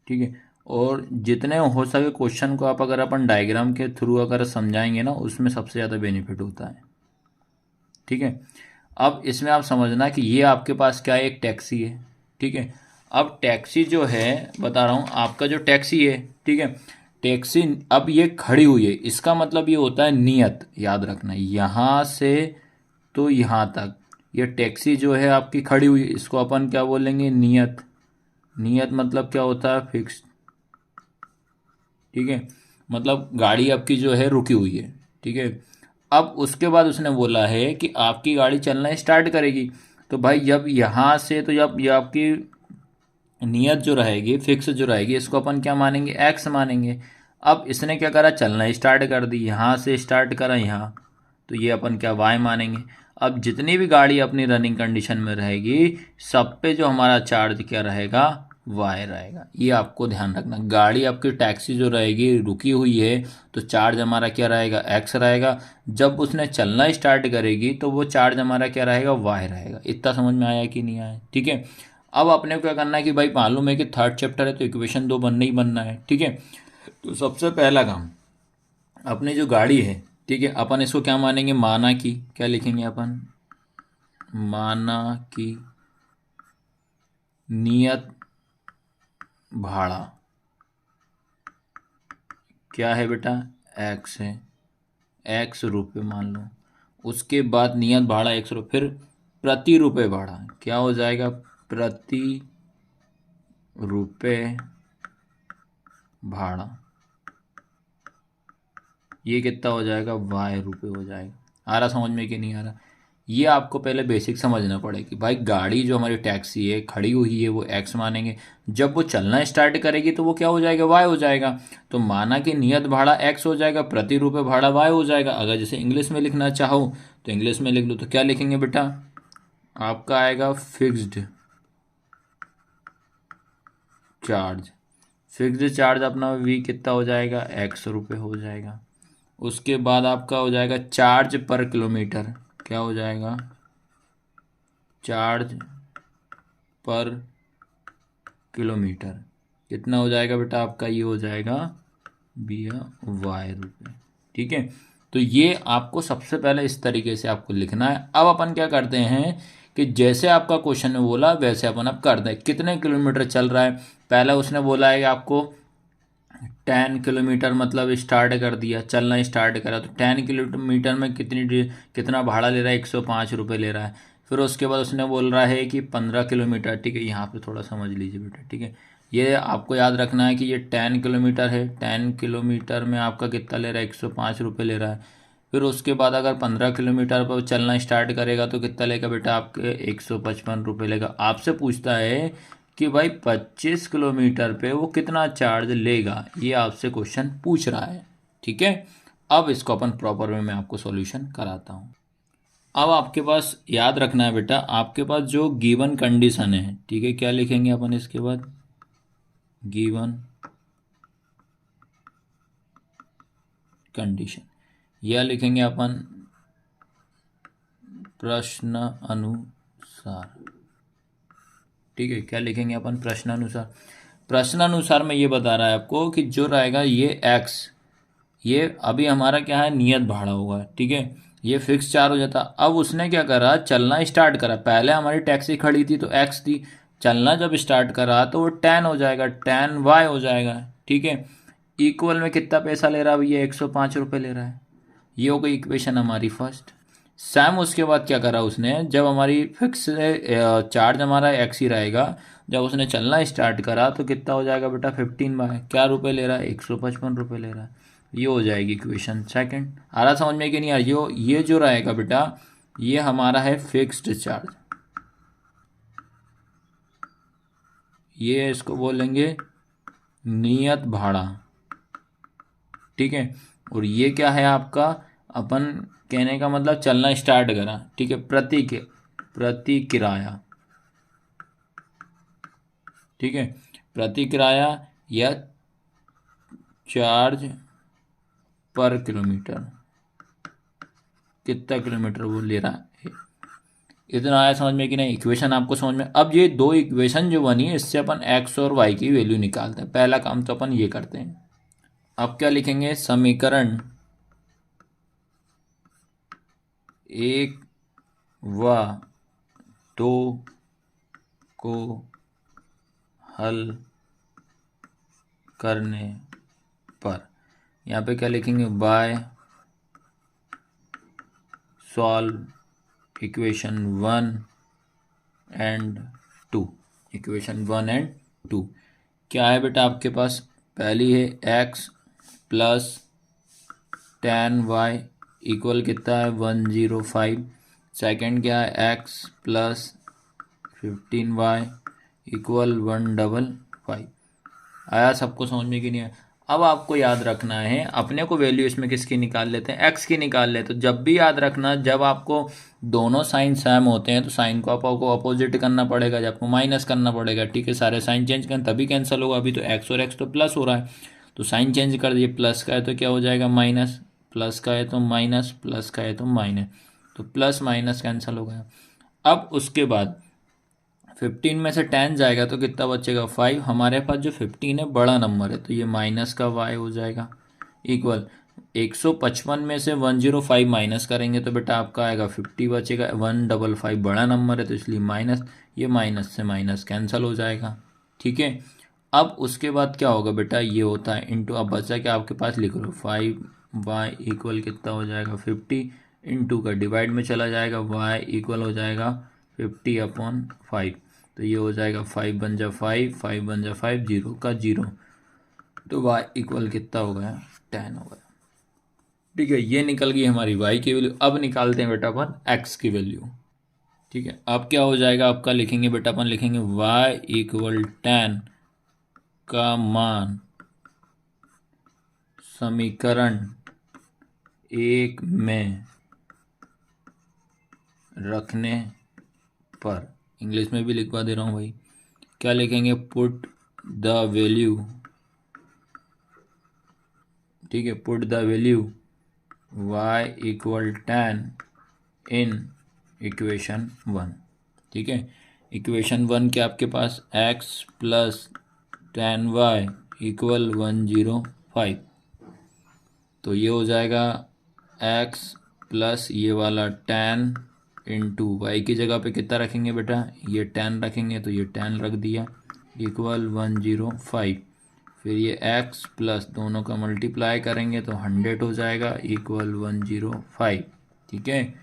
Speaker 1: ठीक है, और जितने हो सके क्वेश्चन को आप अगर अपन डायग्राम के थ्रू अगर समझाएंगे ना, उसमें सबसे ज़्यादा बेनिफिट होता है। ठीक है, अब इसमें आप समझना कि ये आपके पास क्या है, एक टैक्सी है। ठीक है, अब टैक्सी जो है, बता रहा हूँ, आपका जो टैक्सी है, ठीक है, टैक्सी अब ये खड़ी हुई है, इसका मतलब ये होता है नियत, याद रखना, यहाँ से तो यहाँ तक ये टैक्सी जो है आपकी खड़ी हुई है, इसको अपन क्या बोलेंगे, नियत। नियत मतलब क्या होता है, फिक्स। ठीक है, मतलब गाड़ी आपकी जो है रुकी हुई है। ठीक है, अब उसके बाद उसने बोला है कि आपकी गाड़ी चलना स्टार्ट करेगी, तो भाई जब यहाँ से, तो जब ये आपकी नियत जो रहेगी, फिक्स जो रहेगी, इसको अपन क्या मानेंगे, एक्स मानेंगे। अब इसने क्या करा, चलना स्टार्ट कर दी, यहाँ से स्टार्ट करा यहाँ, तो ये अपन क्या वाई मानेंगे। अब जितनी भी गाड़ी अपनी रनिंग कंडीशन में रहेगी, सब पे जो हमारा चार्ज क्या रहेगा, वाई रहेगा। ये आपको ध्यान रखना, गाड़ी आपकी टैक्सी जो रहेगी रुकी हुई है, तो चार्ज हमारा क्या रहेगा, एक्स रहेगा। जब उसने चलना स्टार्ट करेगी तो वो चार्ज हमारा क्या रहेगा, वाई रहेगा। इतना समझ में आया कि नहीं आया। ठीक है, अब अपने को क्या करना है कि भाई मालूम है कि थर्ड चैप्टर है तो इक्वेशन 2 बनना ही बनना है। ठीक है, तो सबसे पहला काम, अपनी जो गाड़ी है, ठीक है, अपन इसको क्या मानेंगे, माना कि, क्या लिखेंगे अपन, माना कि नियत भाड़ा क्या है बेटा, एक्स है, एक्स रुपये मान लो। उसके बाद नियत भाड़ा 100 रुपये, फिर प्रति रुपये भाड़ा क्या हो जाएगा, प्रति रुपये भाड़ा, ये कितना हो जाएगा, वाई रुपये हो जाएगा। आ रहा समझ में कि नहीं आ रहा? ये आपको पहले बेसिक समझना पड़ेगी भाई। गाड़ी जो हमारी टैक्सी है खड़ी हुई है वो एक्स मानेंगे, जब वो चलना स्टार्ट करेगी तो वो क्या हो जाएगा, वाई हो जाएगा। तो माना कि नियत भाड़ा एक्स हो जाएगा, प्रति रुपये भाड़ा वाई हो जाएगा। अगर जैसे इंग्लिश में लिखना चाहो तो इंग्लिश में लिख लो, तो क्या लिखेंगे बेटा, आपका आएगा फिक्स्ड चार्ज। फिक्स्ड चार्ज अपना वी कितना हो जाएगा, एक्स रुपये हो जाएगा। उसके बाद आपका हो जाएगा चार्ज पर किलोमीटर, क्या हो जाएगा, चार्ज पर किलोमीटर कितना हो जाएगा बेटा आपका, ये हो जाएगा भैया वाई रुपये। ठीक है, तो ये आपको सबसे पहले इस तरीके से आपको लिखना है। अब अपन क्या करते हैं कि जैसे आपका क्वेश्चन में बोला वैसे अपन अब करते हैं। कितने किलोमीटर चल रहा है, पहला उसने बोला है कि आपको 10 किलोमीटर, मतलब स्टार्ट कर दिया, चलना स्टार्ट करा, तो 10 किलोमीटर में कितना भाड़ा ले रहा है, 105 रुपये ले रहा है। फिर उसके बाद उसने बोल रहा है कि 15 किलोमीटर, ठीक है, यहाँ पे थोड़ा समझ लीजिए बेटा, ठीक है। ये आपको याद रखना है कि ये 10 किलोमीटर है, 10 किलोमीटर में आपका कितना ले रहा है, 105 रुपये ले रहा है। फिर उसके बाद अगर 15 किलोमीटर पर चलना स्टार्ट करेगा तो कितना लेगा बेटा, आपके 155 रुपये लेगा। आपसे पूछता है कि भाई 25 किलोमीटर पे वो कितना चार्ज लेगा, ये आपसे क्वेश्चन पूछ रहा है। ठीक है, अब इसको अपन प्रॉपर वे में आपको सॉल्यूशन कराता हूँ। अब आपके पास याद रखना है बेटा, आपके पास जो गिवन कंडीशन है, ठीक है, क्या लिखेंगे अपन इसके बाद, गिवन कंडीशन, यह लिखेंगे अपन प्रश्न अनुसार। ठीक है, क्या लिखेंगे अपन, प्रश्न अनुसार। प्रश्न अनुसार में ये बता रहा है आपको कि जो रहेगा ये एक्स, ये अभी हमारा क्या है, नियत भाड़ा होगा। ठीक है, ये फिक्स चार्ज हो जाता। अब उसने क्या करा, चलना स्टार्ट करा। पहले हमारी टैक्सी खड़ी थी तो एक्स थी, चलना जब स्टार्ट करा तो वो 10 हो जाएगा, 10 वाई हो जाएगा। ठीक है, इक्वल में कितना पैसा ले रहा है भैया, 105 रुपये ले रहा है। ये हो गई इक्वेशन हमारी फर्स्ट। सैम उसके बाद क्या करा उसने, जब हमारी फिक्स चार्ज हमारा एक्स ही रहेगा, जब उसने चलना स्टार्ट करा तो कितना हो जाएगा बेटा, 15 बाय क्या रुपये ले रहा है, 155 रुपये ले रहा है। ये हो जाएगी इक्वेशन सेकंड। आ रहा समझ में कि नहीं आ रही? ये जो रहेगा बेटा, ये हमारा है फिक्स्ड चार्ज, ये इसको बोलेंगे नियत भाड़ा। ठीक है, और ये क्या है आपका, अपन कहने का मतलब चलना स्टार्ट करा। ठीक है, प्रति किराया। ठीक है, प्रति किराया या चार्ज पर किलोमीटर, कितना किलोमीटर वो ले रहा है। इतना आया समझ में कि नहीं, इक्वेशन आपको समझ में। अब ये दो इक्वेशन जो बनी है इससे अपन एक्स और वाई की वैल्यू निकालते हैं। पहला काम तो अपन ये करते हैं। अब क्या लिखेंगे, समीकरण 1 व 2 को हल करने पर, यहाँ पे क्या लिखेंगे, by solve equation 1 and 2। Equation 1 and 2 क्या है बेटा आपके पास, पहली है x प्लस 10y इक्वल कितना है 105। सेकंड क्या है x प्लस 15y इक्वल 155। आया सबको समझ में कि नहीं आया? अब आपको याद रखना है, अपने को वैल्यू इसमें किसकी निकाल लेते हैं, x की निकाल लेते। तो जब भी याद रखना, जब आपको दोनों साइन सेम होते हैं तो साइन को आपको अपोजिट करना पड़ेगा, जब आपको माइनस करना पड़ेगा। ठीक है, सारे साइन चेंज करें तभी कैंसिल होगा। अभी तो x और x तो प्लस हो रहा है, तो साइन चेंज कर दिए, प्लस का है तो क्या हो जाएगा माइनस, प्लस का है तो माइनस, प्लस का है तो माइनस, तो प्लस माइनस कैंसिल हो गया। अब उसके बाद 15 में से 10 जाएगा तो कितना बचेगा 5। हमारे पास जो 15 है बड़ा नंबर है तो ये माइनस का y हो जाएगा इक्वल 155 में से 105 माइनस करेंगे तो बेटा आपका आएगा 50 बचेगा। 155 बड़ा नंबर है तो इसलिए माइनस, ये माइनस से माइनस कैंसिल हो जाएगा। ठीक है, अब उसके बाद क्या होगा बेटा, ये होता है इंटू, अब बचा क्या आपके पास, लिख लो 5y इक्वल कितना हो जाएगा 50, इंटू का डिवाइड में चला जाएगा, y इक्वल हो जाएगा 50/5। तो ये हो जाएगा 5 बन जा 5, 5 बन जा 5, 0 का 0, तो y इक्वल कितना हो गया 10 हो गया। ठीक है, ये निकल गई हमारी y की वैल्यू। अब निकालते हैं बेटा अपन x की वैल्यू। ठीक है, अब क्या हो जाएगा आपका, लिखेंगे बेटा अपन लिखेंगे y इक्वल 10 का मान समीकरण 1 में रखने पर, इंग्लिश में भी लिखवा दे रहा हूँ भाई, क्या लिखेंगे, पुट द वैल्यू, ठीक है, put the value y equal 10 in equation 1। ठीक है, इक्वेशन 1 के आपके पास x प्लस 10y इक्वल 105, तो ये हो जाएगा x प्लस ये वाला 10 इंटू वाई की जगह पे कितना रखेंगे बेटा, ये 10 रखेंगे, तो ये 10 रख दिया इक्वल 105, फिर ये x प्लस दोनों का मल्टीप्लाई करेंगे तो 100 हो जाएगा इक्वल 105। ठीक है,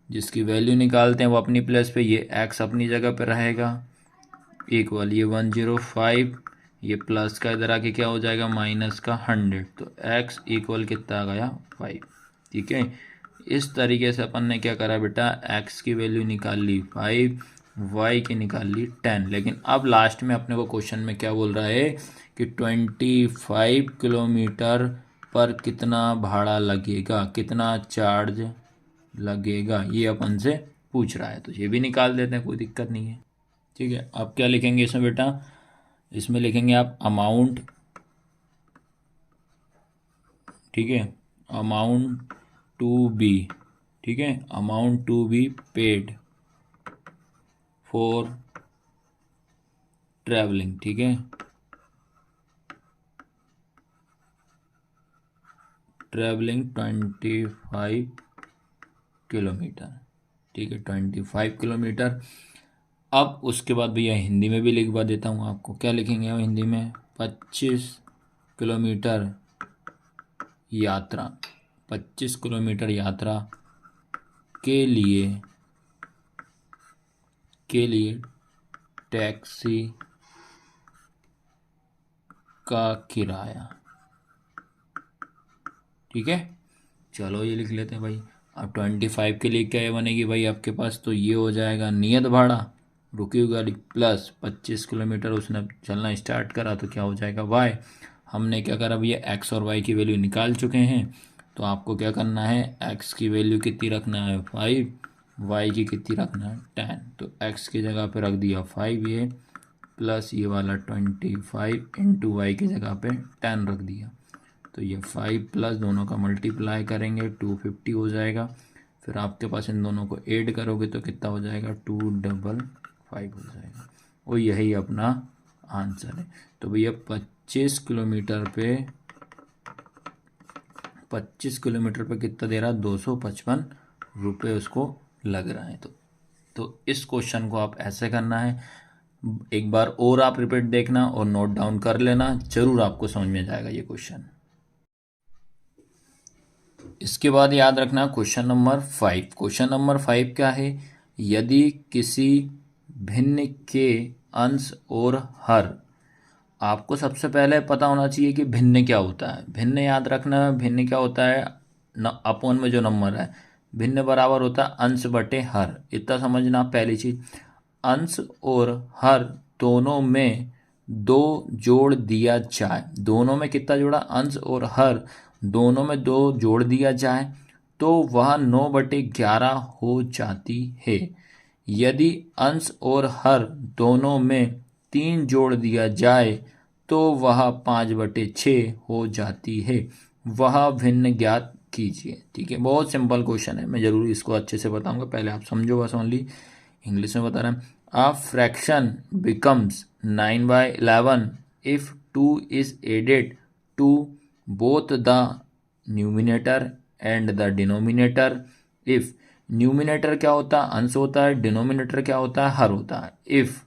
Speaker 1: जिसकी वैल्यू निकालते हैं वो अपनी प्लेस पे, ये x अपनी जगह पे रहेगा इक्वल ये 105, ये प्लस का इधर आके क्या हो जाएगा माइनस का 100, तो x इक्वल कितना आ गया 5। ठीक है, इस तरीके से अपन ने क्या करा बेटा, x की वैल्यू निकाल ली 5, y की निकाल ली 10। लेकिन अब लास्ट में अपने को क्वेश्चन में क्या बोल रहा है कि 25 किलोमीटर पर कितना भाड़ा लगेगा, कितना चार्ज लगेगा, ये अपन से पूछ रहा है, तो ये भी निकाल देते हैं, कोई दिक्कत नहीं है। ठीक है, अब क्या लिखेंगे इसमें बेटा, इसमें लिखेंगे आप अमाउंट, ठीक है, अमाउंट टू बी, ठीक है, amount to be paid for travelling. ठीक है, ट्रैवलिंग 25 किलोमीटर। ठीक है, 25 किलोमीटर। अब उसके बाद भैया हिंदी में भी लिखवा देता हूँ आपको, क्या लिखेंगे हम हिंदी में, 25 किलोमीटर यात्रा, 25 किलोमीटर यात्रा के लिए टैक्सी का किराया। ठीक है, चलो ये लिख लेते हैं भाई। अब 25 के लिए क्या बनेगी भाई आपके पास, तो ये हो जाएगा नियत भाड़ा, रुकी हुई गाड़ी प्लस 25 किलोमीटर उसने चलना स्टार्ट करा, तो क्या हो जाएगा y। हमने क्या करा भैया, x और y की वैल्यू निकाल चुके हैं, तो आपको क्या करना है, x की वैल्यू कितनी रखना है 5, y की कितनी रखना है 10, तो x की जगह पे रख दिया 5 ये, प्लस ये वाला 25 इंटू वाई की जगह पे 10 रख दिया, तो ये 5 प्लस दोनों का मल्टीप्लाई करेंगे 250 हो जाएगा, फिर आपके पास इन दोनों को ऐड करोगे तो कितना हो जाएगा 255 हो जाएगा, और यही अपना आंसर है। तो भैया 25 किलोमीटर पे कितना दे रहा है, 255 रुपये उसको लग रहा है। तो इस क्वेश्चन को आप ऐसे करना है, एक बार और आप रिपीट देखना और नोट डाउन कर लेना, जरूर आपको समझ में जाएगा ये क्वेश्चन। इसके बाद याद रखना क्वेश्चन नंबर 5। क्वेश्चन नंबर 5 क्या है, यदि किसी भिन्न के अंश और हर, आपको सबसे पहले पता होना चाहिए कि भिन्न क्या होता है। भिन्न याद रखना, भिन्न क्या होता है, अपोन में जो नंबर है, भिन्न बराबर होता है अंश बटे हर, इतना समझना पहली चीज। अंश और हर दोनों में 2 जोड़ दिया जाए, दोनों में कितना जोड़ा, अंश और हर दोनों में 2 जोड़ दिया जाए तो वह 9/11 हो जाती है। यदि अंश और हर दोनों में 3 जोड़ दिया जाए तो वह 5/6 हो जाती है। वह भिन्न ज्ञात कीजिए। ठीक है, बहुत सिंपल क्वेश्चन है, मैं जरूर इसको अच्छे से बताऊंगा, पहले आप समझो बस, ओनली इंग्लिश में बता रहा हूँ। A fraction becomes 9/11 if 2 is added to both the numerator and the denominator. If numerator क्या होता है, अंश होता है, डिनोमिनेटर क्या होता है, हर होता है। If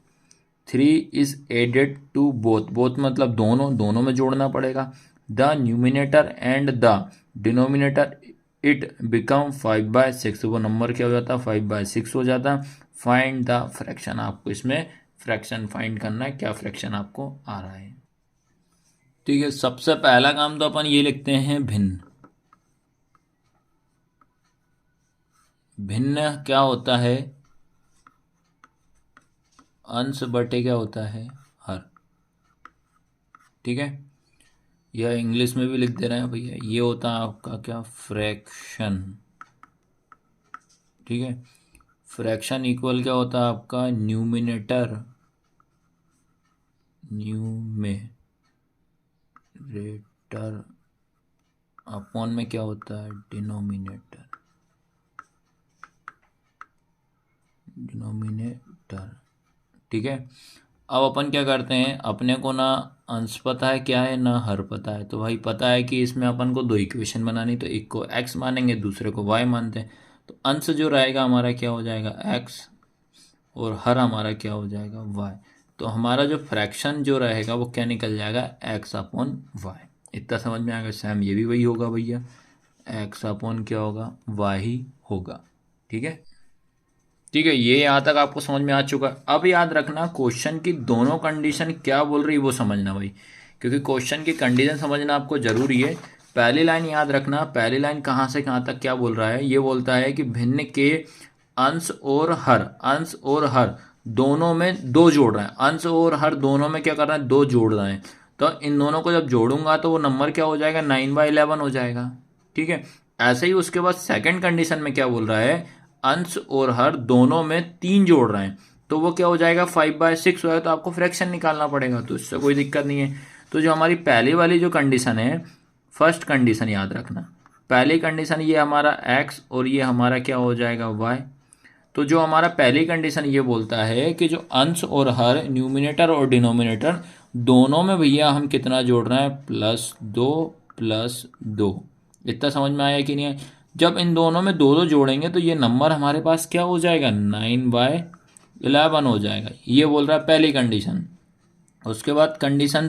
Speaker 1: 3 is added to both मतलब दोनों में जोड़ना पड़ेगा, the numerator and the denominator, it become 5/6, वो नंबर क्या हो जाता है 5/6 हो जाता। फाइंड द फ्रैक्शन, आपको इसमें फ्रैक्शन फाइंड करना है, क्या फ्रैक्शन आपको आ रहा है। ठीक है, सबसे पहला काम तो अपन ये लिखते हैं भिन्न। भिन्न क्या होता है, अंश बटे क्या होता है, हर। ठीक है, यह इंग्लिश में भी लिख दे रहे हैं भैया, ये होता है आपका क्या, फ्रैक्शन। ठीक है, फ्रैक्शन इक्वल क्या होता है आपका, न्यूमिनेटर अपॉन में क्या होता है, डिनोमिनेटर। ठीक है, अब अपन क्या करते हैं, अपने को ना अंश पता है क्या है, ना हर पता है। तो भाई पता है कि इसमें अपन को दो इक्वेशन बनानी, तो एक को x मानेंगे, दूसरे को y मानते हैं। तो अंश जो रहेगा हमारा क्या हो जाएगा, x, और हर हमारा क्या हो जाएगा, y। तो हमारा जो फ्रैक्शन जो रहेगा वो क्या निकल जाएगा, x अपॉन y। इतना समझ में आएगा सैम, ये भी वही होगा भैया, x अपॉन क्या होगा, y ही होगा। ठीक है, ठीक है, ये यहाँ तक आपको समझ में आ चुका है। अब याद रखना क्वेश्चन की दोनों कंडीशन क्या बोल रही है वो समझना भाई, क्योंकि क्वेश्चन की कंडीशन समझना आपको जरूरी है। पहली लाइन याद रखना, पहली लाइन कहाँ से कहाँ तक क्या बोल रहा है, ये बोलता है कि भिन्न के अंश और हर दोनों में दो जोड़ रहे हैं। अंश और हर दोनों में क्या कर रहे हैं, दो जोड़ रहे हैं। तो इन दोनों को जब जोड़ूंगा तो वो नंबर क्या हो जाएगा, 9/11 हो जाएगा। ठीक है, ऐसे ही उसके बाद सेकंड कंडीशन में क्या बोल रहा है, अंश और हर दोनों में तीन जोड़ रहे हैं, तो वो क्या हो जाएगा, 5/6 हो जाएगा। तो आपको फ्रैक्शन निकालना पड़ेगा, तो इससे कोई दिक्कत नहीं है। तो जो हमारी पहली वाली जो कंडीशन है, फर्स्ट कंडीशन याद रखना, पहली कंडीशन ये हमारा x और ये हमारा क्या हो जाएगा, y। तो जो हमारा पहली कंडीशन ये बोलता है कि जो अंश और हर, न्यूमिनेटर और डिनोमिनेटर दोनों में भैया हम कितना जोड़ रहे हैं, +2 इतना समझ में आया कि नहीं है। जब इन दोनों में दो दो जोड़ेंगे तो ये नंबर हमारे पास क्या हो जाएगा, 9/11 हो जाएगा। ये बोल रहा है पहली कंडीशन। उसके बाद कंडीशन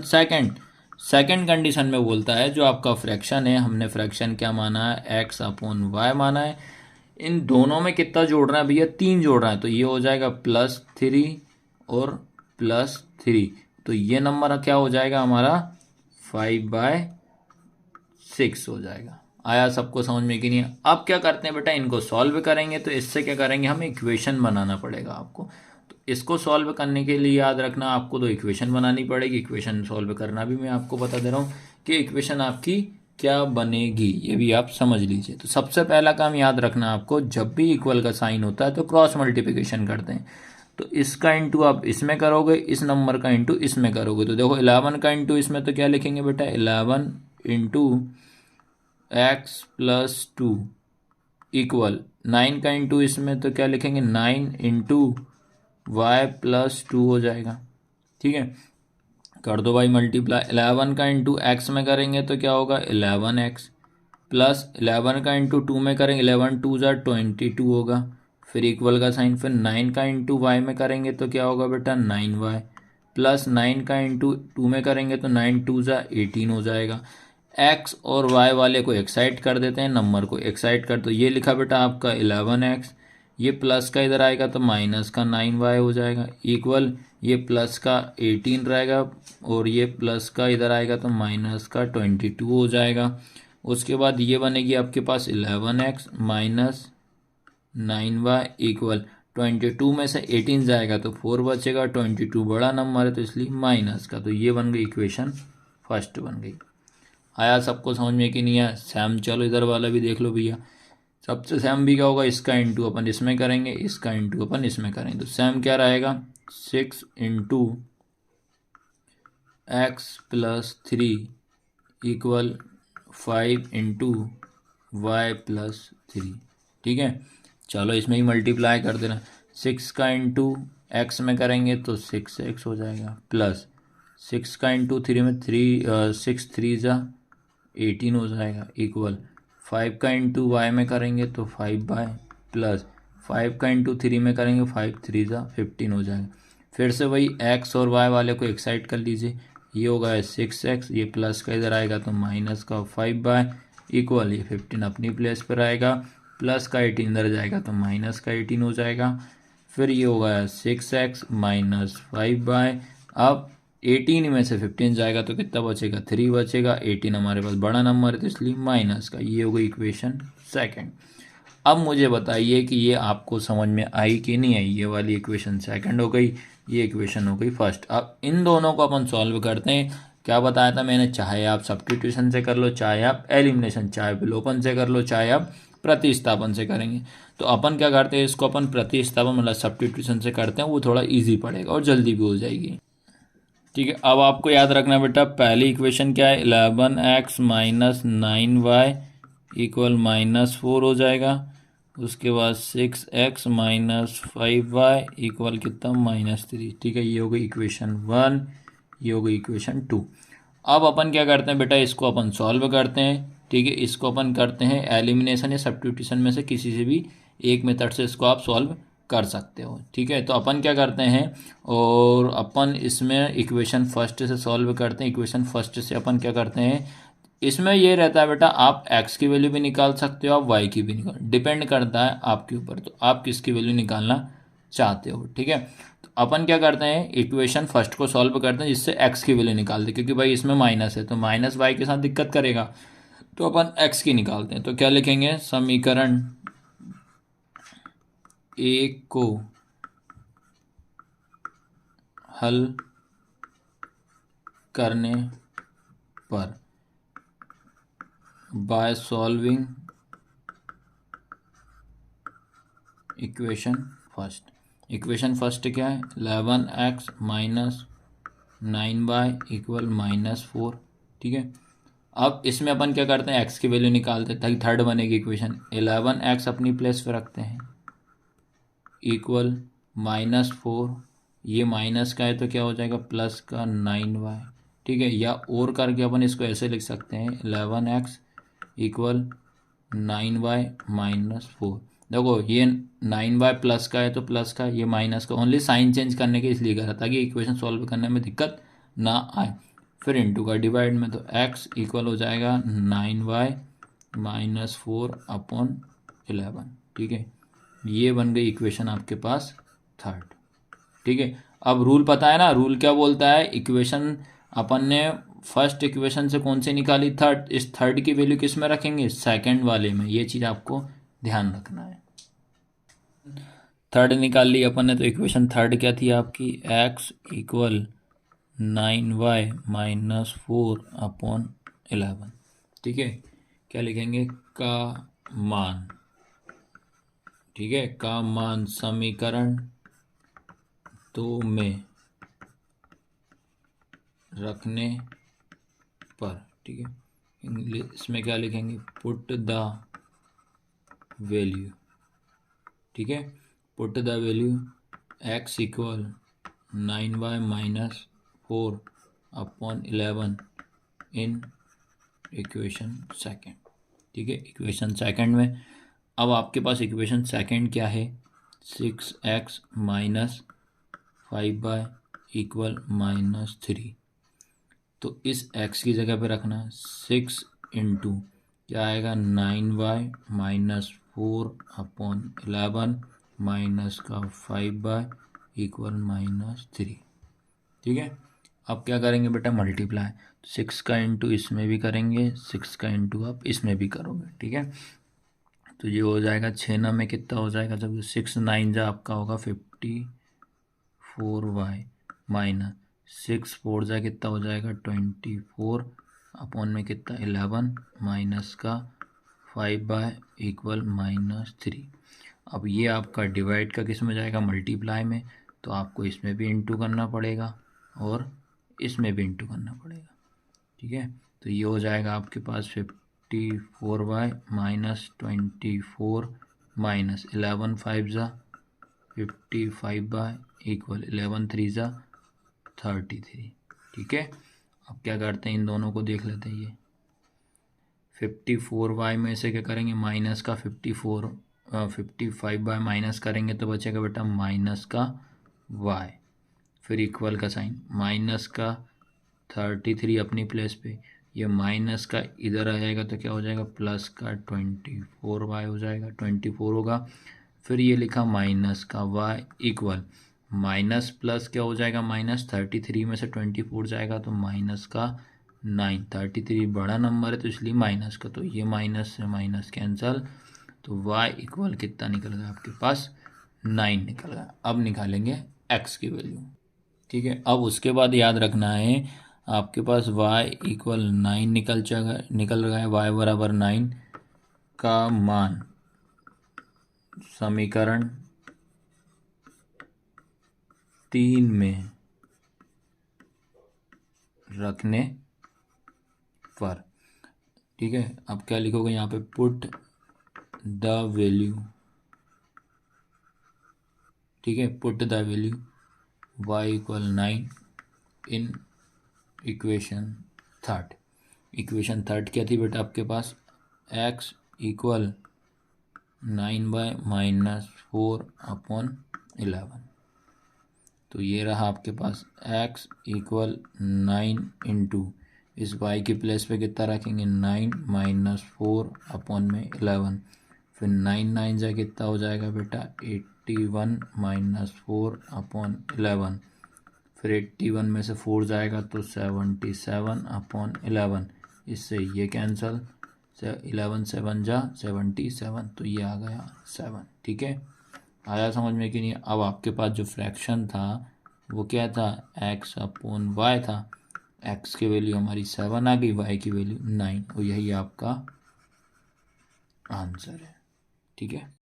Speaker 1: सेकंड कंडीशन में बोलता है जो आपका फ्रैक्शन है, हमने फ्रैक्शन क्या माना है, x अपॉन y माना है। इन दोनों में कितना जोड़ रहा है भैया, तीन जोड़ रहा है, तो ये हो जाएगा +3 और +3। तो ये नंबर क्या हो जाएगा हमारा, 5/6 हो जाएगा। आया सबको समझ में कि नहीं। अब क्या करते हैं बेटा, इनको सॉल्व करेंगे, तो इससे क्या करेंगे, हमें इक्वेशन बनाना पड़ेगा आपको। तो इसको सॉल्व करने के लिए याद रखना आपको दो इक्वेशन बनानी पड़ेगी। इक्वेशन सॉल्व करना भी मैं आपको बता दे रहा हूँ कि इक्वेशन आपकी क्या बनेगी, ये भी आप समझ लीजिए। तो सबसे पहला काम याद रखना आपको, जब भी इक्वल का साइन होता है तो क्रॉस मल्टीप्लिकेशन करते हैं। तो इसका इंटू आप इसमें करोगे, इस नंबर का इंटू इसमें करोगे। तो देखो 11 का इंटू इसमें तो क्या लिखेंगे बेटा, 11 इंटू x+2 इक्वल 9 का इंटू इसमें तो क्या लिखेंगे, 9 इंटू y+2 हो जाएगा। ठीक है, कर दो भाई मल्टीप्लाई। 11 का इंटू एक्स में करेंगे तो क्या होगा, 11x प्लस 11 का इंटू 2 में करेंगे, 11 2 ज़ा 22 होगा। फिर इक्वल का साइन, फिर 9 का इंटू y में करेंगे तो क्या होगा बेटा, 9y प्लस 9 का इंटू 2 में करेंगे तो 9 2 ज़ा 18 हो जाएगा। x और y वाले को एक्साइट कर देते हैं, नंबर को एक्साइट कर, तो ये लिखा बेटा आपका 11x, ये प्लस का इधर आएगा तो माइनस का 9y हो जाएगा, इक्वल ये प्लस का 18 रहेगा और ये प्लस का इधर आएगा तो माइनस का 22 हो जाएगा। उसके बाद ये बनेगी आपके पास 11x माइनस 9y इक्वल 22 में से 18 जाएगा तो 4 बचेगा, 22 बड़ा नंबर है तो इसलिए माइनस का। तो ये बन गई इक्वेशन फर्स्ट बन गई। आया सबको समझ में कि नहीं आया सैम, चलो इधर वाला भी देख लो भैया। सबसे सैम भी क्या होगा, इसका इंटू अपन इसमें करेंगे, इसका इंटू अपन इसमें करेंगे, तो सैम क्या रहेगा, 6 into x+3 equal 5 into y+3। ठीक है, चलो इसमें ही मल्टीप्लाई कर देना। 6 का इंटू एक्स में करेंगे तो 6x हो जाएगा, प्लस 6 का इंटू 3 में 6 3 ज़ा 18 हो जाएगा, इक्वल 5 का इंटू वाई में करेंगे तो 5y प्लस 5 का इंटू 3 में करेंगे 5 3 ज़ा 15 हो जाएगा। फिर से वही x और y वाले को एक्साइट कर लीजिए, ये होगा 6x, ये प्लस का इधर आएगा तो माइनस का 5y इक्वल ये 15 अपनी प्लेस पर आएगा, प्लस का 18 इधर जाएगा तो माइनस का 18 हो जाएगा। फिर ये हो गया 6x माइनस 5y। अब 18 में से 15 जाएगा तो कितना बचेगा, 3 बचेगा। 18 हमारे पास बड़ा नंबर है तो इसलिए माइनस का। ये हो गई इक्वेशन सेकंड। अब मुझे बताइए कि ये आपको समझ में आई कि नहीं आई। ये वाली इक्वेशन सेकंड हो गई, ये इक्वेशन हो गई फर्स्ट। अब इन दोनों को अपन सॉल्व करते हैं। क्या बताया था मैंने, चाहे आप सब्स्टिट्यूशन से कर लो, चाहे आप एलिमिनेशन, चाहे विलोपन से कर लो, चाहे आप प्रतिस्थापन से करेंगे। तो अपन क्या करते हैं, इसको अपन प्रतिस्थापन मतलब सब्स्टिट्यूशन से करते हैं, वो थोड़ा ईजी पड़ेगा और जल्दी भी हो जाएगी। ठीक है, अब आपको याद रखना बेटा, पहली इक्वेशन क्या है, 11x माइनस 9y इक्वल -4 हो जाएगा। उसके बाद 6x माइनस 5y इक्वल कितना, -3। ठीक है, ये हो गई इक्वेशन 1, ये हो गई इक्वेशन 2। अब अपन क्या करते हैं बेटा, इसको अपन सॉल्व करते हैं। ठीक है, इसको अपन करते हैं एलिमिनेशन या सब्स्टिट्यूशन में से किसी से भी एक मेथड से इसको आप सॉल्व कर सकते हो। ठीक है, तो अपन क्या करते हैं, और अपन इसमें इक्वेशन फर्स्ट से सॉल्व करते हैं। इक्वेशन फर्स्ट से अपन क्या करते हैं, इसमें ये रहता है बेटा, आप x की वैल्यू भी निकाल सकते हो, आप y की भी निकाल, डिपेंड करता है आपके ऊपर, तो आप किसकी वैल्यू निकालना चाहते हो। ठीक है, तो अपन क्या करते हैं, इक्वेशन फर्स्ट को सॉल्व करते हैं जिससे x की वैल्यू निकालते हैं, क्योंकि भाई इसमें माइनस है तो माइनस y के साथ दिक्कत करेगा, तो अपन x की निकालते हैं। तो क्या लिखेंगे, समीकरण एक को हल करने पर by solving equation first. Equation first क्या है, 11x माइनस 9y इक्वल -4। ठीक है, अब इसमें अपन क्या करते हैं, x की वैल्यू निकालते हैं ताकि थर्ड बनेगी इक्वेशन। 11x अपनी प्लेस पे रखते हैं इक्वल -4, ये माइनस का है तो क्या हो जाएगा, प्लस का 9y। ठीक है, या और करके अपन इसको ऐसे लिख सकते हैं, 11x इक्वल 9y -4। देखो ये 9y प्लस का है तो प्लस का, ये माइनस का, ओनली साइन चेंज करने के इसलिए करा ताकि इक्वेशन सॉल्व करने में दिक्कत ना आए। फिर इनटू का डिवाइड में, तो x इक्वल हो जाएगा 9y -4 अपॉन 11। ठीक है, ये बन गई इक्वेशन आपके पास थर्ड। ठीक है, अब रूल पता है ना, रूल क्या बोलता है, इक्वेशन अपन ने फर्स्ट इक्वेशन से कौन सी निकाली, थर्ड, इस थर्ड की वैल्यू किस में रखेंगे, सेकंड वाले में। ये चीज़ आपको ध्यान रखना है। थर्ड निकाल ली अपन ने, तो इक्वेशन थर्ड क्या थी आपकी, x इक्वल 9y -4 अपॉन 11। ठीक है, क्या लिखेंगे, का मान। ठीक है, का मान समीकरण 2 में रखने पर। ठीक है, इंग्लिश में क्या लिखेंगे, पुट द वैल्यू। ठीक है, put the value x equal 9y -4 upon 11 in equation second. ठीक है, इक्वेशन सेकंड में अब आपके पास इक्वेशन सेकंड क्या है, 6x माइनस 5y इक्वल -3। तो इस x की जगह पे रखना 6 इंटू क्या आएगा, 9y -4 अपॉन 11 माइनस का 5y इक्वल -3। ठीक है, अब क्या करेंगे बेटा, मल्टीप्लाई। 6 का इंटू इसमें भी करेंगे, 6 का इंटू आप इसमें भी करोगे। ठीक है, तो ये हो जाएगा 6 में कितना हो जाएगा, जब 6 9 जा आपका होगा 54y माइनस 6 4 जा कितना हो जाएगा 24 अपॉन में कितना 11 माइनस का 5y इक्वल -3। अब ये आपका डिवाइड का किस में जाएगा, मल्टीप्लाई में, तो आपको इसमें भी इंटू करना पड़ेगा और इसमें भी इंटू करना पड़ेगा। ठीक है, तो ये हो जाएगा आपके पास 54y माइनस 24 माइनस 11 5 जा 55y इक्वल 11 3 जा 33। ठीक है, अब क्या करते हैं, इन दोनों को देख लेते हैं। ये 54y में से क्या करेंगे, माइनस का 55y माइनस करेंगे तो बचेगा बेटा माइनस का y, फिर इक्वल का साइन, माइनस का 33 अपनी प्लेस पे, ये माइनस का इधर आ जाएगा तो क्या हो जाएगा, प्लस का 24y हो जाएगा, 24 होगा। फिर ये लिखा माइनस का y इक्वल माइनस प्लस क्या हो जाएगा माइनस 33 में से 24 जाएगा तो माइनस का 9। 33 बड़ा नंबर है तो इसलिए माइनस का, तो ये माइनस से माइनस कैंसल, तो y इक्वल कितना निकल गया आपके पास 9 निकल गया। अब निकालेंगे x की वैल्यू, ठीक है। अब उसके बाद याद रखना है आपके पास y इक्वल 9 निकल रहा है, y बराबर 9 का मान समीकरण 3 में रखने पर, ठीक है। अब क्या लिखोगे यहाँ पे, पुट द वैल्यू, ठीक है, put the value y equal 9 in equation third. Equation third क्या थी बेटा आपके पास, x इक्वल 9/-4/11। तो ये रहा आपके पास x इक्वल 9 इंटू इस y की प्लेस पे कितना रखेंगे 9-4/11, फिर 9 जा कितना हो जाएगा बेटा 81-4/11, फिर 81 में से 4 जाएगा तो 77/11, इससे ये कैंसल, 11 7 जा 77, तो ये आ गया 7, ठीक है। आया समझ में कि नहीं। अब आपके पास जो फ्रैक्शन था वो क्या था, x/y था, x की वैल्यू हमारी 7 आ गई, y की वैल्यू 9, और यही आपका आंसर है, ठीक है।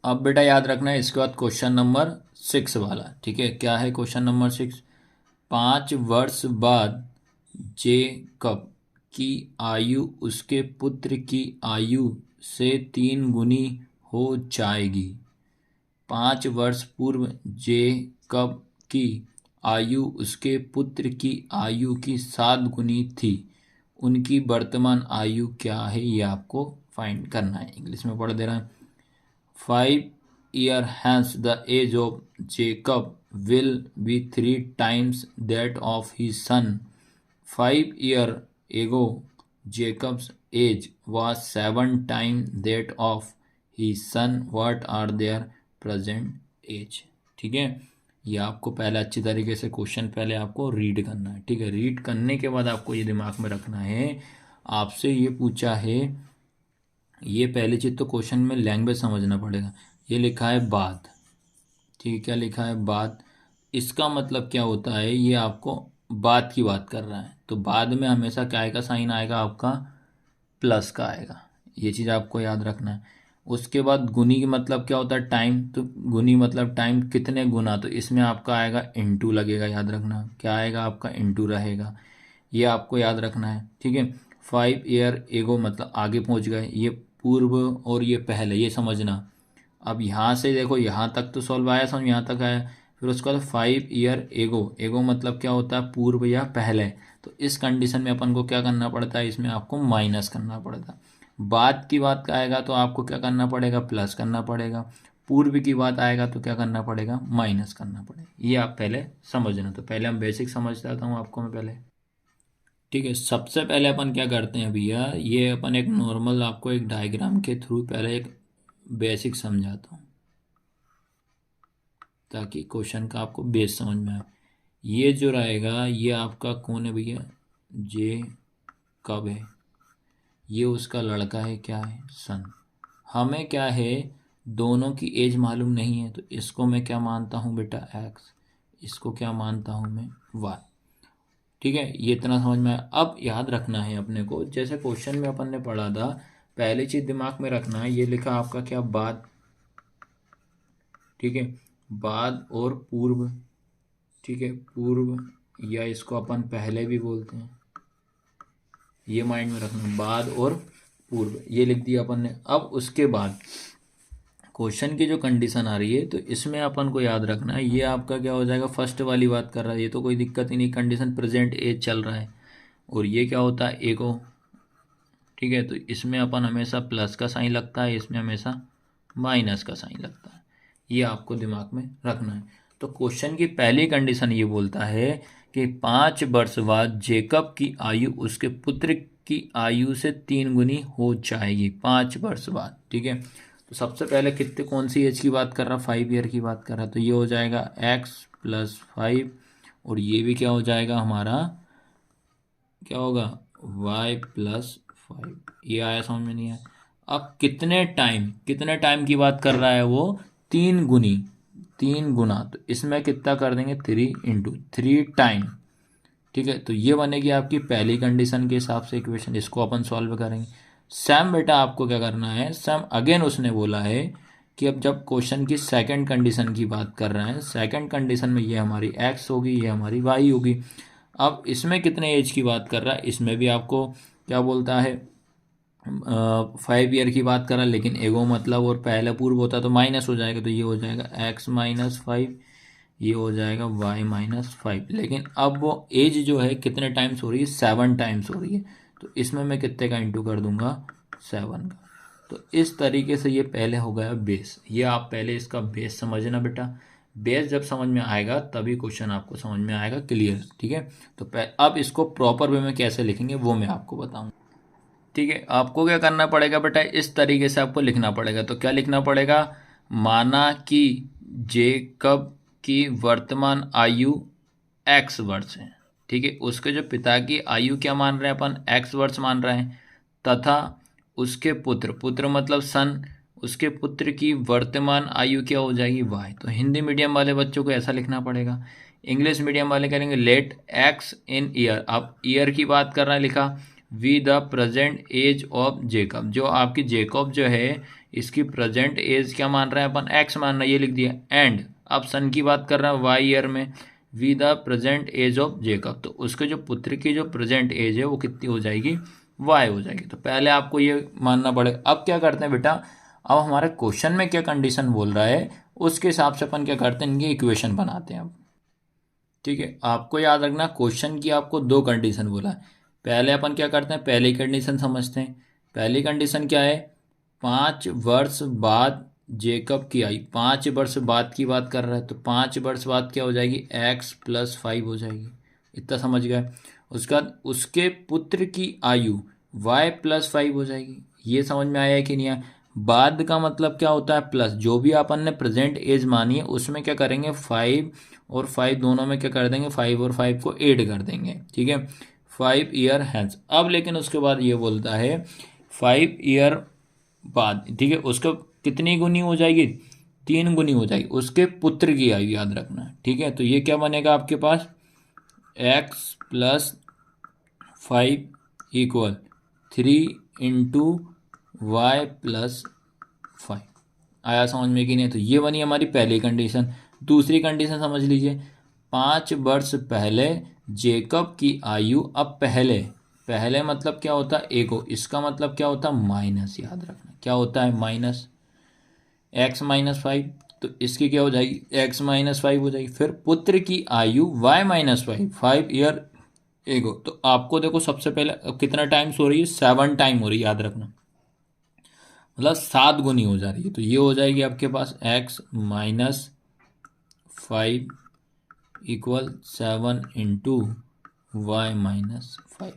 Speaker 1: अब बेटा याद रखना है इसके बाद क्वेश्चन नंबर 6 वाला, ठीक है। क्या है क्वेश्चन नंबर 6, 5 वर्ष बाद जेकब की आयु उसके पुत्र की आयु से 3 गुनी हो जाएगी। 5 वर्ष पूर्व जेकब की आयु उसके पुत्र की आयु की 7 गुनी थी। उनकी वर्तमान आयु क्या है, ये आपको फाइंड करना है। इंग्लिश में पढ़ दे रहा है। 5 years hence the age of Jacob will be 3 times that of his son. 5 years ago Jacob's age was 7 times that of his son. What are their present age? ठीक है, ये आपको पहले अच्छी तरीके से क्वेश्चन पहले आपको रीड करना है, ठीक है। रीड करने के बाद आपको ये दिमाग में रखना है, आपसे ये पूछा है, ये पहली चीज़ तो क्वेश्चन में लैंग्वेज समझना पड़ेगा। ये लिखा है बाद, ठीक है, क्या लिखा है बाद, इसका मतलब क्या होता है, ये आपको बाद की बात कर रहा है, तो बाद में हमेशा क्या का साइन आएगा आपका प्लस का आएगा, ये चीज़ आपको याद रखना है। उसके बाद गुनी की मतलब क्या होता है टाइम, तो गुनी मतलब टाइम कितने गुना, तो इसमें आपका आएगा इनटू लगेगा, याद रखना क्या आएगा आपका इनटू रहेगा, ये आपको याद रखना है, ठीक है। 5 years एगो मतलब आगे पहुंच गए, ये पूर्व और ये पहले, ये समझना। अब यहाँ से देखो यहाँ तक तो सॉल्व आया, समझ यहाँ तक आया, फिर उसके बाद 5 years एगो, एगो मतलब क्या होता है पूर्व या पहले, तो इस कंडीशन में अपन को क्या करना पड़ता है, इसमें आपको माइनस करना पड़ता है। बाद की बात का आएगा तो आपको क्या करना पड़ेगा, प्लस करना पड़ेगा। पूर्व की बात आएगा तो क्या करना पड़ेगा, माइनस करना पड़ेगा। ये आप पहले समझना, तो पहले हम बेसिक समझ देता हूँ आपको मैं पहले, ठीक है। सबसे पहले अपन क्या करते हैं भैया, ये अपन एक नॉर्मल आपको एक डायग्राम के थ्रू पहले एक बेसिक समझाता हूँ ताकि क्वेश्चन का आपको बेस समझ में आए। ये जो रहेगा ये आपका कौन है भैया, जे कब है, ये उसका लड़का है, क्या है सन। हमें क्या है दोनों की एज मालूम नहीं है, तो इसको मैं क्या मानता हूँ बेटा एक्स, इसको क्या मानता हूँ मैं वाई, ठीक है। ये इतना समझ में आया। अब याद रखना है अपने को, जैसे क्वेश्चन में अपन ने पढ़ा था, पहली चीज दिमाग में रखना है, ये लिखा आपका क्या बाद, ठीक है, बाद और पूर्व, ठीक है, पूर्व या इसको अपन पहले भी बोलते हैं, ये माइंड में रखना, बाद और पूर्व, ये लिख दिया अपन ने। अब उसके बाद क्वेश्चन की जो कंडीशन आ रही है, तो इसमें अपन को याद रखना है, ये आपका क्या हो जाएगा, फर्स्ट वाली बात कर रहा है, ये तो कोई दिक्कत ही नहीं, कंडीशन प्रेजेंट एज चल रहा है, और ये क्या होता है एगो, ठीक है। तो इसमें अपन हमेशा प्लस का साइन लगता है, इसमें हमेशा माइनस का साइन लगता है, ये आपको दिमाग में रखना है। तो क्वेश्चन की पहली कंडीशन ये बोलता है कि 5 वर्ष बाद जेकब की आयु उसके पुत्र की आयु से 3 गुनी हो जाएगी, 5 वर्ष बाद, ठीक है। तो सबसे पहले कितने कौन सी एज की बात कर रहा, 5 ईयर की बात कर रहा, तो ये हो जाएगा x+5 और ये भी क्या हो जाएगा हमारा, क्या होगा y+5। ये आया समझ में नहीं आया। अब कितने टाइम की बात कर रहा है वो, 3 गुना, तो इसमें कितना कर देंगे 3 टाइम। ठीक है, तो ये बनेगी आपकी पहली कंडीशन के हिसाब से इक्वेशन, इसको अपन सॉल्व करेंगे। सैम बेटा आपको क्या करना है, सैम अगेन उसने बोला है कि अब जब क्वेश्चन की सेकंड कंडीशन की बात कर रहे हैं, सेकंड कंडीशन में ये हमारी x होगी, ये हमारी y होगी। अब इसमें कितने एज की बात कर रहा है, इसमें भी आपको क्या बोलता है 5 ईयर की बात कर रहा है, लेकिन एगो मतलब और पहला पूर्व होता तो माइनस हो जाएगा, तो ये हो जाएगा x-5, ये हो जाएगा y-5। लेकिन अब वो एज जो है कितने टाइम्स हो रही है, 7 टाइम्स हो रही है, तो इसमें मैं कितने का इंटू कर दूंगा, 7 का। तो इस तरीके से ये पहले हो गया बेस। ये आप पहले इसका बेस समझना बेटा, बेस जब समझ में आएगा तभी क्वेश्चन आपको समझ में आएगा क्लियर। ठीक है, तो अब इसको प्रॉपर वे में कैसे लिखेंगे वो मैं आपको बताऊंगा। ठीक है, आपको क्या करना पड़ेगा बेटा, इस तरीके से आपको लिखना पड़ेगा। तो क्या लिखना पड़ेगा, माना कि जेकब की वर्तमान आयु x वर्ष है। ठीक है, उसके जो पिता की आयु क्या मान रहे हैं अपन, x वर्ष मान रहे हैं, तथा उसके पुत्र मतलब सन, उसके पुत्र की वर्तमान आयु क्या हो जाएगी, y। तो हिंदी मीडियम वाले बच्चों को ऐसा लिखना पड़ेगा, इंग्लिश मीडियम वाले करेंगे लेट x इन ईयर। अब ईयर की बात कर रहा है, लिखा be the present age of Jacob, जो आपकी जेकब जो है इसकी प्रेजेंट एज क्या मान रहे हैं अपन, x मान रहा है, ये लिख दिया। एंड अब सन की बात कर रहा है y ईयर में, be the present age of Jacob, तो उसके जो पुत्र की जो प्रेजेंट एज है वो कितनी हो जाएगी, y हो जाएगी। तो पहले आपको ये मानना पड़ेगा। अब क्या करते हैं बेटा, अब हमारे क्वेश्चन में क्या कंडीशन बोल रहा है उसके हिसाब से अपन क्या करते हैं, इनकी इक्वेशन बनाते हैं अब। ठीक है, आपको याद रखना क्वेश्चन की आपको 2 कंडीशन बोला है। पहले अपन क्या करते हैं, पहली कंडीशन समझते हैं। पहली कंडीशन क्या है, 5 वर्ष बाद जेकब की आयु, 5 वर्ष बाद की बात कर रहा है, तो 5 वर्ष बाद क्या हो जाएगी, x+5 हो जाएगी। इतना समझ गए। उसके बाद उसके पुत्र की आयु y+5 हो जाएगी। ये समझ में आया है कि नहीं आया। बाद का मतलब क्या होता है, प्लस, जो भी अपन ने प्रेजेंट एज मानी है उसमें क्या करेंगे 5 और 5 दोनों में क्या कर देंगे, 5 और 5 को ऐड कर देंगे। ठीक है, 5 ईयर हैंस। अब लेकिन उसके बाद ये बोलता है 5 ईयर बाद, ठीक है, उसको कितनी गुनी हो जाएगी, 3 गुनी हो जाएगी उसके पुत्र की आयु, याद रखना। ठीक है, तो ये क्या बनेगा आपके पास, x+5 इक्वल 3 इंटू y+5। आया समझ में कि नहीं। तो ये बनी हमारी पहली कंडीशन। दूसरी कंडीशन समझ लीजिए, 5 वर्ष पहले जेकब की आयु, अब पहले पहले मतलब क्या होता है, एको, इसका मतलब क्या होता है माइनस, याद रखना क्या होता है माइनस, x-5, तो इसकी क्या हो जाएगी, x-5 हो जाएगी। फिर पुत्र की आयु y-5, 5 ईयर एगो, तो आपको देखो सबसे पहले कितना टाइम्स हो रही है, 7 टाइम हो रही है, याद रखना, मतलब 7 गुनी हो जा रही है। तो ये हो जाएगी आपके पास x-5 इक्वल 7 इंटू y-5।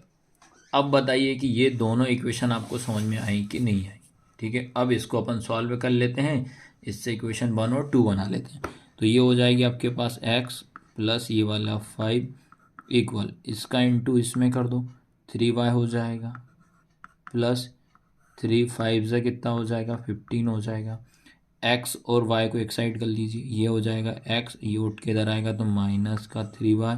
Speaker 1: अब बताइए कि ये दोनों इक्वेशन आपको समझ में आई कि नहीं आई। ठीक है, अब इसको अपन सॉल्व कर लेते हैं, इससे इक्वेशन 1 और 2 बना लेते हैं। तो ये हो जाएगी आपके पास x प्लस ये वाला 5 इक्वल, इसका इंटू इसमें कर दो 3y हो जाएगा, प्लस 3 5 से कितना हो जाएगा 15 हो जाएगा। x और y को एक साइड कर लीजिए, ये हो जाएगा x, ये उठ के इधर आएगा तो माइनस का 3y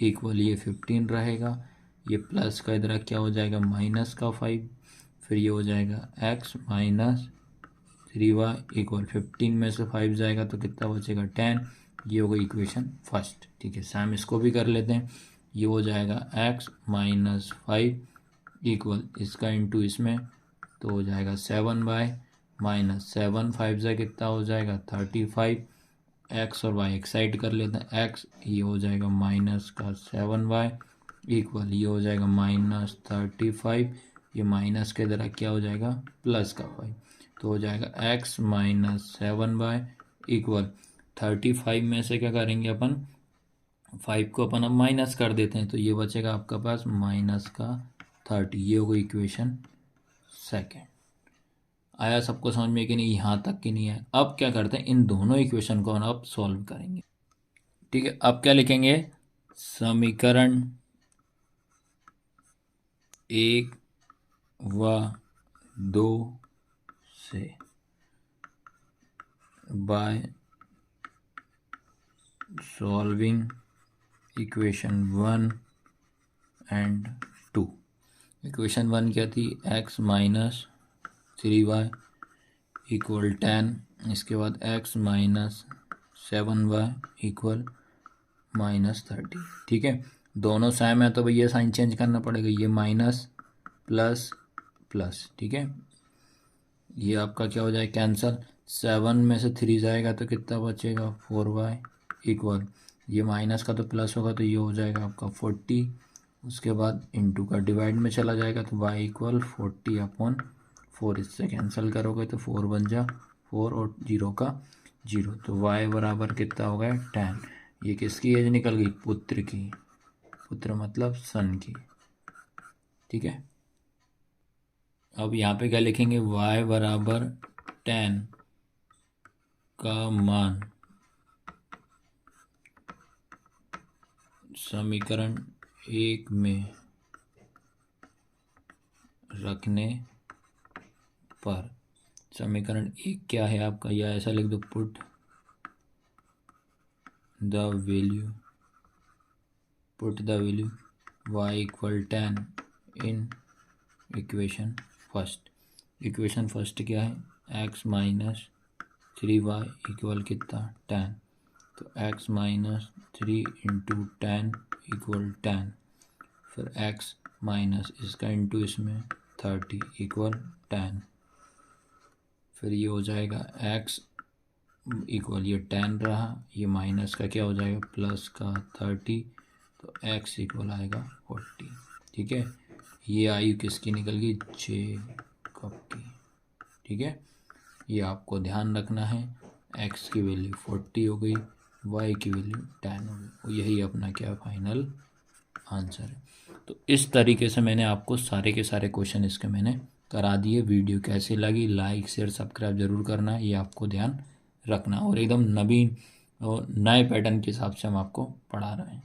Speaker 1: इक्वल ये 15 रहेगा, ये प्लस का इधर क्या हो जाएगा माइनस का 5, फिर ये हो जाएगा x माइनस 3y इक्वल 15 में से 5 जाएगा तो कितना बचेगा 10। ये होगा इक्वेशन फर्स्ट। ठीक है, सेम इसको भी कर लेते हैं। ये हो जाएगा x-5 इक्वल इसका इंटू इसमें तो हो जाएगा 7y माइनस 7 5 से कितना हो जाएगा 35। x और y एक साइड कर लेते हैं, x ये हो जाएगा माइनस का 7y इक्वल ये हो जाएगा माइनस 35, ये माइनस के द्वारा क्या हो जाएगा प्लस का 5, तो हो जाएगा x-7y इक्वल 35 में से क्या करेंगे अपन 5 को अपन अब माइनस कर देते हैं, तो ये बचेगा आपका पास माइनस का 30। ये होगा इक्वेशन सेकेंड। आया सबको समझ में कि नहीं, यहाँ तक कि नहीं है। अब क्या करते हैं, इन दोनों इक्वेशन को हम अब सॉल्व करेंगे। ठीक है, अब क्या लिखेंगे, समीकरण 1 व 2 से by solving equation 1 and 2। Equation 1 क्या थी, x माइनस 3y इक्वल 10, इसके बाद x माइनस 7y इक्वल -30। ठीक है, दोनों सेम है तो भैया साइन चेंज करना पड़ेगा, ये माइनस प्लस प्लस। ठीक है, ये आपका क्या हो जाए, कैंसल। 7 में से 3 जाएगा तो कितना बचेगा, 4y इक्वल, ये माइनस का तो प्लस होगा तो ये हो जाएगा आपका 40। उसके बाद इंटू का डिवाइड में चला जाएगा तो y इक्वल 40/4, इससे कैंसिल करोगे तो 4 बन जा 4 और 0 का 0, तो y बराबर कितना हो गया, 10। ये किसकी एज निकल गई, पुत्र की, पुत्र मतलब सन की। ठीक है, अब यहाँ पे क्या लिखेंगे, y बराबर 10 का मान समीकरण 1 में रखने पर, समीकरण 1 क्या है आपका, या ऐसा लिख दो, put the value y equal 10 in equation first. Equation first क्या है, x माइनस 3y इक्वल कितना, 10, तो x माइनस 3 इंटू 10 इक्वल 10, फिर x माइनस इसका इंटू इसमें 30 इक्वल 10, फिर ये हो जाएगा x इक्वल, ये 10 रहा, ये माइनस का क्या हो जाएगा, प्लस का 30, तो x इक्वल आएगा 40। ठीक है, ये आयु किसकी निकल गई, जेकब की। ठीक है, ये आपको ध्यान रखना है, x की वैल्यू 40 हो गई, y की वैल्यू 10 हो गई, यही अपना क्या फाइनल आंसर है। तो इस तरीके से मैंने आपको सारे के सारे क्वेश्चन इसके मैंने करा दिए। वीडियो कैसी लगी, लाइक शेयर सब्सक्राइब जरूर करना, ये आपको ध्यान रखना, और एकदम नवीन और नए पैटर्न के हिसाब से हम आपको पढ़ा रहे हैं।